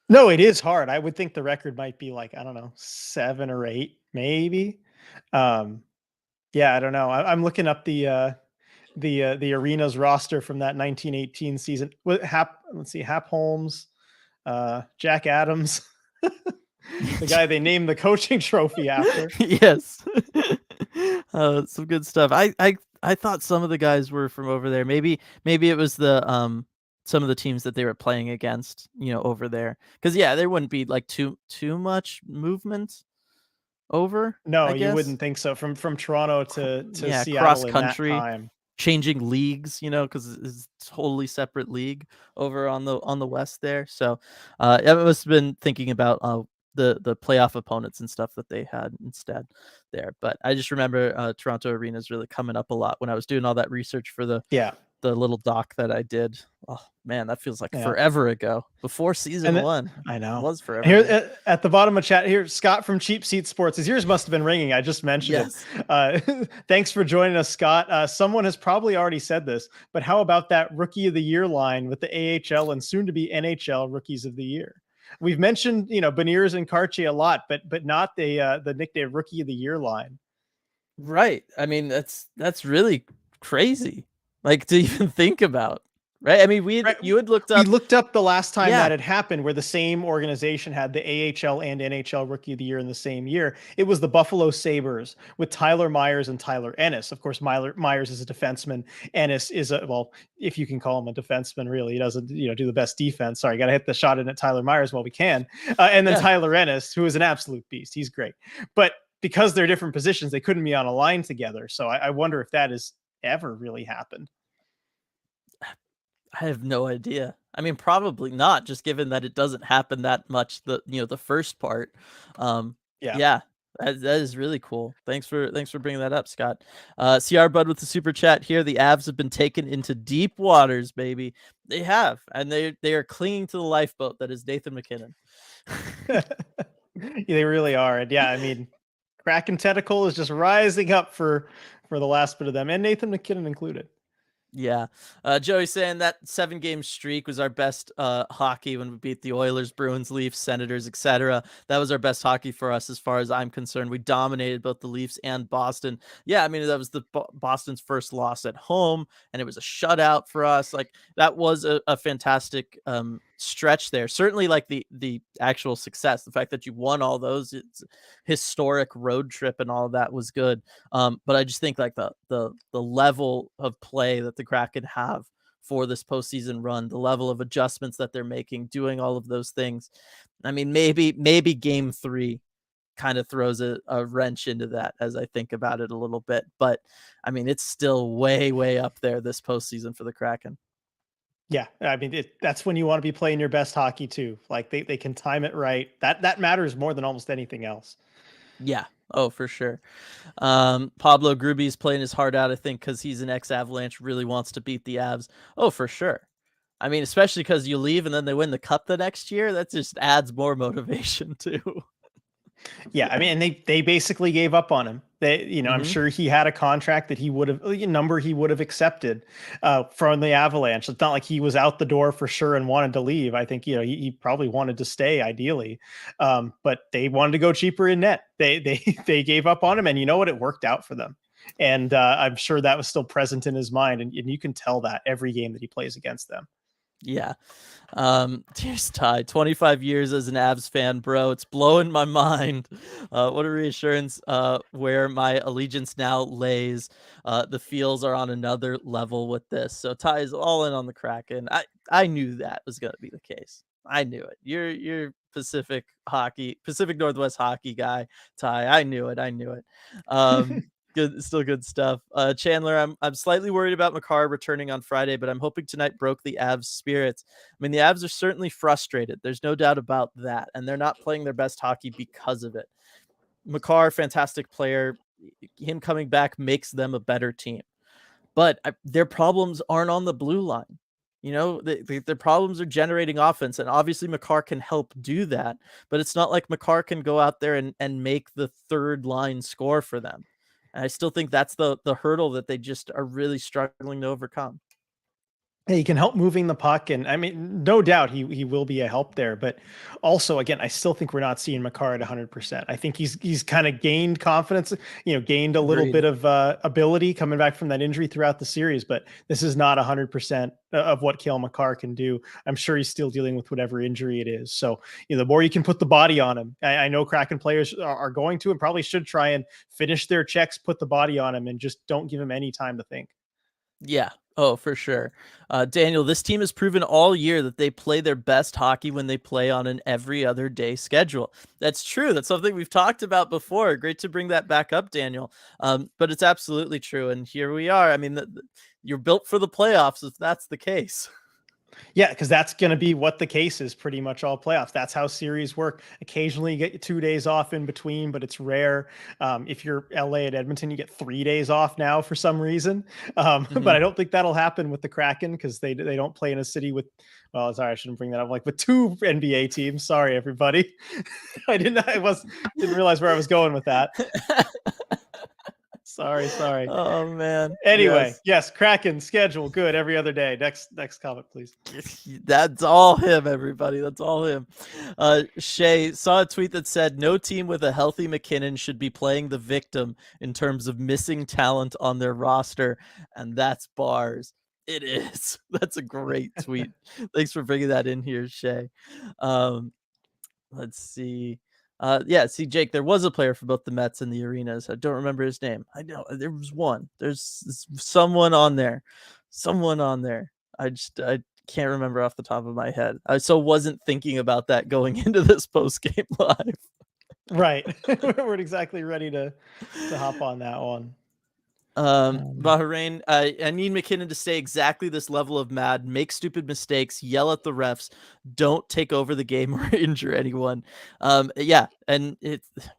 No, it is hard. I would think the record might be like, I don't know, 7 or 8, maybe. Um, yeah, I don't know. I'm looking up the arenas roster from that 1918 season. Let's see, Hap Holmes, Jack Adams, the guy they named the coaching trophy after. Yes. Some good stuff. I thought some of the guys were from over there. Maybe it was the some of the teams that they were playing against, over there. Cuz yeah, there wouldn't be like too much movement over, No, I you guess. wouldn't think so. From Toronto to Yeah, cross Seattle in that country, time. changing leagues, because it's a totally separate league over on the west there. So, I must have been thinking about the playoff opponents and stuff that they had instead there. But I just remember Toronto arenas really coming up a lot when I was doing all that research for the Yeah, the little doc that I did. Oh man, that feels like yeah. forever ago. Before season And then, one, I it know. was And forever here ago. at the bottom of chat here, Scott from Cheap Seat Sports. His ears must have been ringing. I just mentioned it. Yes. Uh, thanks for joining us, Scott. Someone has probably already said this, but how about that Rookie of the Year line with the AHL and soon to be NHL Rookies of the Year? We've mentioned Beniers and Cartier a lot, but not the nickname Rookie of the Year line. Right. I mean, that's really crazy, like, to even think about, right? I mean, Right. you had looked We up. looked up the last time Yeah, that had happened where the same organization had the AHL and NHL Rookie of the Year in the same year. It was the Buffalo Sabres with Tyler Myers and Tyler Ennis. Of course, Myers is a defenseman. Ennis is well, if you can call him a defenseman, really. He doesn't, do the best defense. Sorry, got to hit the shot in at Tyler Myers while we can. And then yeah. Tyler Ennis, who is an absolute beast. He's great. But because they're different positions, they couldn't be on a line together. So I wonder if that has ever really happened. I have no idea. I mean, probably not, just given that it doesn't happen that much, the first part. Um, Yeah. yeah, that is really cool. Thanks for bringing that up, Scott. CR Bud with the super chat here. The Avs have been taken into deep waters, baby. They have, and they are clinging to the lifeboat that is Nathan McKinnon. They really are. And yeah, I mean, Kraken tentacle is just rising up for the last bit of them, and Nathan McKinnon included. Yeah. Joey saying that 7-game streak was our best hockey when we beat the Oilers, Bruins, Leafs, Senators, etc. That was our best hockey for us as far as I'm concerned. We dominated both the Leafs and Boston. Yeah, I mean, that was the Boston's first loss at home, and it was a shutout for us. Like, that was a fantastic stretch there. Certainly, like, the actual success, the fact that you won all those, it's historic road trip and all of that was good. But I just think like the level of play that the Kraken have for this postseason run, the level of adjustments that they're making, doing all of those things. I mean, maybe game 3 kind of throws a wrench into that as I think about it a little bit. But I mean, it's still way up there this postseason for the Kraken. Yeah, I mean, that's when you want to be playing your best hockey too. Like they can time it right. That matters more than almost anything else. Yeah. Oh, for sure. Pablo Gruby's playing his heart out, I think, because he's an ex-Avalanche, really wants to beat the Avs. Oh, for sure. I mean, especially because you leave and then they win the cup the next year. That just adds more motivation too. Yeah, I mean, and they basically gave up on him. I'm Mm-hmm. sure he had a contract that he would have a number he would have accepted from the Avalanche. It's not like he was out the door for sure and wanted to leave. I think he probably wanted to stay ideally, but they wanted to go cheaper in net. They gave up on him, and you know what? It worked out for them. And I'm sure that was still present in his mind, and you can tell that every game that he plays against them. Yeah. Here's Ty. 25 years as an Avs fan, bro. It's blowing my mind. What a reassurance. Where my allegiance now lays. The feels are on another level with this. So Ty is all in on the Kraken. I knew that was gonna be the case. I knew it. You're Pacific Northwest hockey guy, Ty. I knew it. I knew it. Good, still good stuff. Chandler, I'm slightly worried about Makar returning on Friday, but I'm hoping tonight broke the Avs' spirits. I mean, the Avs are certainly frustrated. There's no doubt about that, and they're not playing their best hockey because of it. Makar, fantastic player. Him coming back makes them a better team, but their problems aren't on the blue line. Their problems are generating offense, and obviously Makar can help do that, but it's not like Makar can go out there and make the third line score for them. And I still think that's the hurdle that they just are really struggling to overcome. He can help moving the puck, and I mean, no doubt he will be a help there. But also, again, I still think we're not seeing Makar at 100%. I think he's kind of gained confidence, gained a little Agreed. bit of ability coming back from that injury throughout the series. But this is not 100% of what Cale Makar can do. I'm sure he's still dealing with whatever injury it is. So the more you can put the body on him, I know Kraken players are going to and probably should try and finish their checks, put the body on him, and just don't give him any time to think. Yeah. Oh, for sure. Daniel, this team has proven all year that they play their best hockey when they play on an every other day schedule. That's true. That's something we've talked about before. Great to bring that back up, Daniel. But it's absolutely true. And here we are. I mean, you're built for the playoffs if that's the case. Yeah, because that's going to be what the case is pretty much all playoffs. That's how series work. Occasionally you get 2 days off in between, but it's rare. If you're LA at Edmonton, you get 3 days off now for some reason. But I don't think that'll happen with the Kraken because they don't play in a city with, well, sorry, I shouldn't bring that up. Like with 2 NBA teams. Sorry, everybody. didn't realize where I was going with that. Sorry. Oh man. Anyway, yes, Kraken schedule good every other day. Next comment, please. That's all him, everybody. That's all him. Shay saw a tweet that said no team with a healthy McKinnon should be playing the victim in terms of missing talent on their roster, and that's bars. It is. That's a great tweet. Thanks for bringing that in here, Shay. Let's see. Yeah, see, Jake, there was a player for both the Mets and the Arenas. I don't remember his name. I know there was one. There's someone on there. Someone on there. I can't remember off the top of my head. I so wasn't thinking about that going into this post game live. Right. We weren't exactly ready to hop on that one. Bahrain, I need McKinnon to stay exactly this level of mad, make stupid mistakes, yell at the refs, don't take over the game or injure anyone. Yeah, and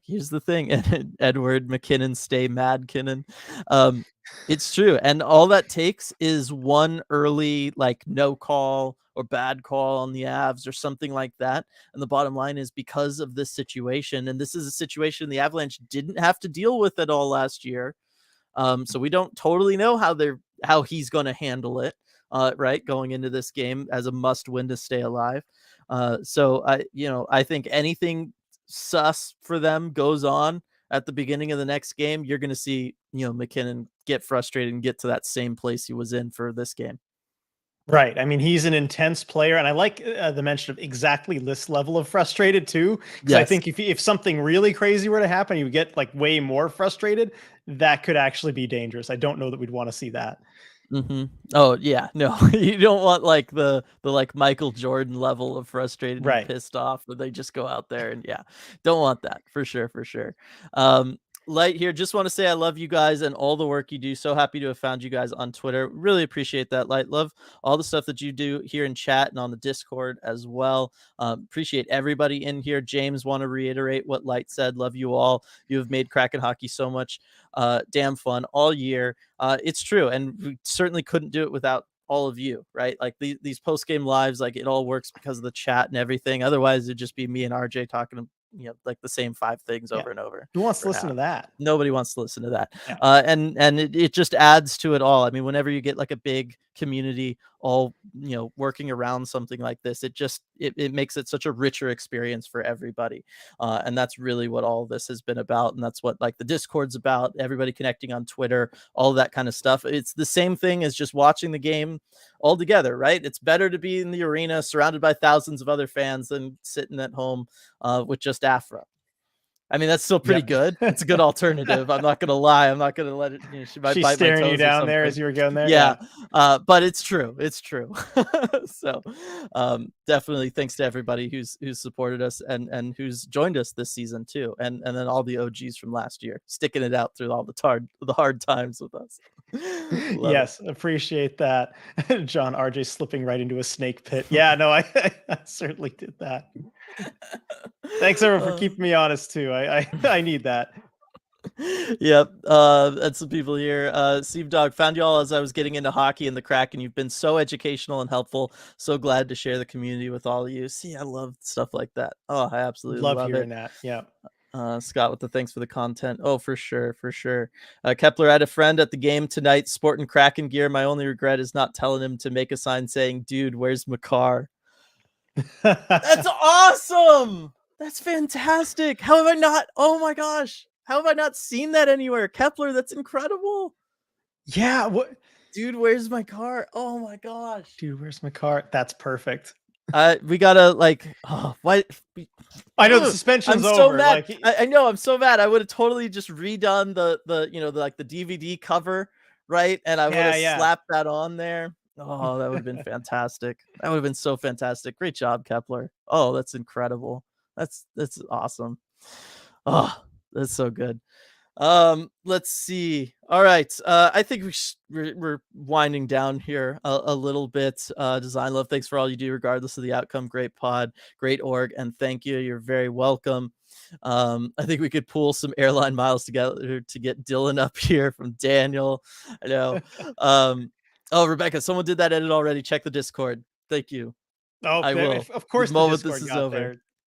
here's the thing, Edward McKinnon, stay mad, Kinnon. It's true, and all that takes is one early like no call or bad call on the Avs or something like that. And the bottom line is because of this situation, and this is a situation the Avalanche didn't have to deal with at all last year. So we don't totally know how he's going to handle it, right, going into this game as a must win to stay alive. So I think anything sus for them goes on at the beginning of the next game, you're going to see McKinnon get frustrated and get to that same place he was in for this game. Right. I mean, he's an intense player, and I like the mention of exactly this level of frustrated too, because I Yes. think if something really crazy were to happen, you get like way more frustrated. That could actually be dangerous. I don't know that we'd want to see that. Oh yeah, no, you don't want like the like Michael Jordan level of frustrated and Right. pissed off where they just go out there and yeah, don't want that for sure, for sure. Um, Light here, just want to say I love you guys and all the work you do. So happy to have found you guys on Twitter. Really appreciate that, Light. Love all the stuff that you do here in chat and on the Discord as well. Appreciate everybody in here. James, want to reiterate what Light said. Love you all. You have made Kraken hockey so much damn fun all year. It's true, and we certainly couldn't do it without all of you, right? Like these post game lives, like it all works because of the chat and everything. Otherwise, it'd just be me and RJ talking, like the same 5 things Yeah. over and over. Who wants to for listen now. to that? Nobody wants to listen to that. Yeah. And it just adds to it all. I mean, whenever you get like a big community all working around something like this, it makes it such a richer experience for everybody. And that's really what all this has been about. And that's what like the Discord's about, everybody connecting on Twitter, all that kind of stuff. It's the same thing as just watching the game all together, right? It's better to be in the arena surrounded by thousands of other fans than sitting at home with just Afra. I mean, that's still pretty Yep. good. It's a good alternative. I'm not gonna lie. I'm not gonna let it. She might She's bite my staring you toes or down there something. as you were going there. Yeah, Yeah. but it's true. It's true. So, definitely thanks to everybody who's supported us and who's joined us this season too, and then all the OGs from last year sticking it out through all the hard times with us. Love it. Yes, appreciate that. John RJ slipping right into a snake pit. Yeah, no, I certainly did that. Thanks everyone for keeping me honest too. I need that. Yep. That's some people here. Steve Dog, found you all as I was getting into hockey and the Kraken. You've been so educational and helpful. So glad to share the community with all of you. See, I love stuff like that. Oh, I absolutely Love love hearing it. that. Yeah. Scott with the thanks for the content. Oh, for sure, for sure. Kepler had a friend at the game tonight, sporting Kraken gear. My only regret is not telling him to make a sign saying, "Dude, where's Makar?" That's awesome. That's fantastic. How have I not? Oh my gosh. How have I not seen that anywhere? Kepler, that's incredible. Yeah. What? Dude, where's my car? Oh my gosh. Dude, where's my car? That's perfect. We gotta like, oh, what? I know the I'm suspension's so over. mad. Like, I know I'm so mad. I would have totally just redone the DVD cover, right? And I would have yeah. slapped that on there. Oh, that would have been fantastic. That would have been so fantastic. Great job, Kepler. Oh, that's incredible. That's awesome. Oh, that's so good. Let's see. All right. I think we're winding down here a little bit. Design Love, thanks for all you do, regardless of the outcome. Great pod, great org, and thank you. You're very welcome. I think we could pool some airline miles together to get Dylan up here from Daniel. I know. Oh, Rebecca, someone did that edit already. Check the Discord. Thank you. Oh, I will. of The course the moment this Discord is got over.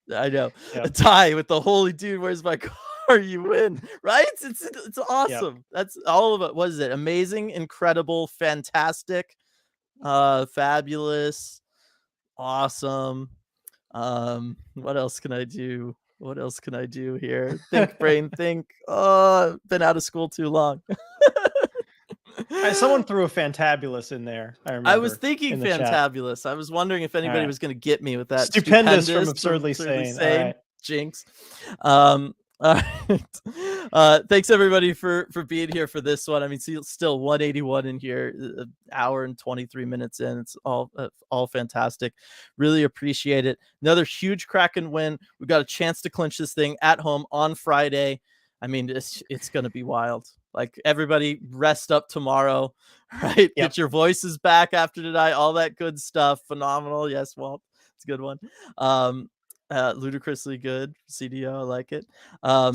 there. I know. Yep. A tie with the holy dude. Where's my car? You win, right? It's awesome. Yep. That's all of it. What is it? Amazing, incredible, fantastic, fabulous, awesome. What else can I do? What else can I do here? Think, brain, think. Oh, been out of school too long. Someone threw a fantabulous in there. I remember. I was thinking in the chat. fantabulous. I was wondering if anybody was going to get me with that. Stupendous from Absurdly Sane. All right. Jinx. All right. Thanks everybody for being here for this one. I mean, still 181 in here, an hour and 23 minutes in. It's all fantastic. Really appreciate it. Another huge Kraken win. We've got a chance to clinch this thing at home on Friday. I mean, it's going to be wild. Like everybody rest up tomorrow, right? Yep. Get your voices back after tonight, all that good stuff. Phenomenal. Yes, Walt. It's a good one. Ludicrously good. CDO, I like it. But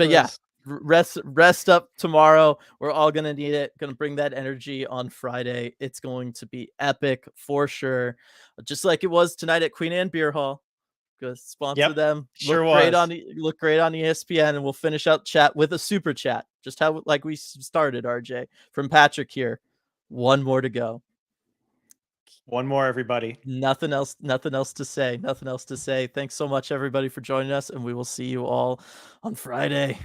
yeah, Splendiferous. rest up tomorrow. We're all gonna need it. Gonna bring that energy on Friday. It's going to be epic for sure. Just like it was tonight at Queen Anne Beer Hall. Go sponsor Yep. them. Sure was. Look great on ESPN, and we'll finish out chat with a super chat. Just how like we started, RJ, from Patrick here. One more to go. One more, everybody. Nothing else to say. Nothing else to say. Thanks so much, everybody, for joining us, and we will see you all on Friday.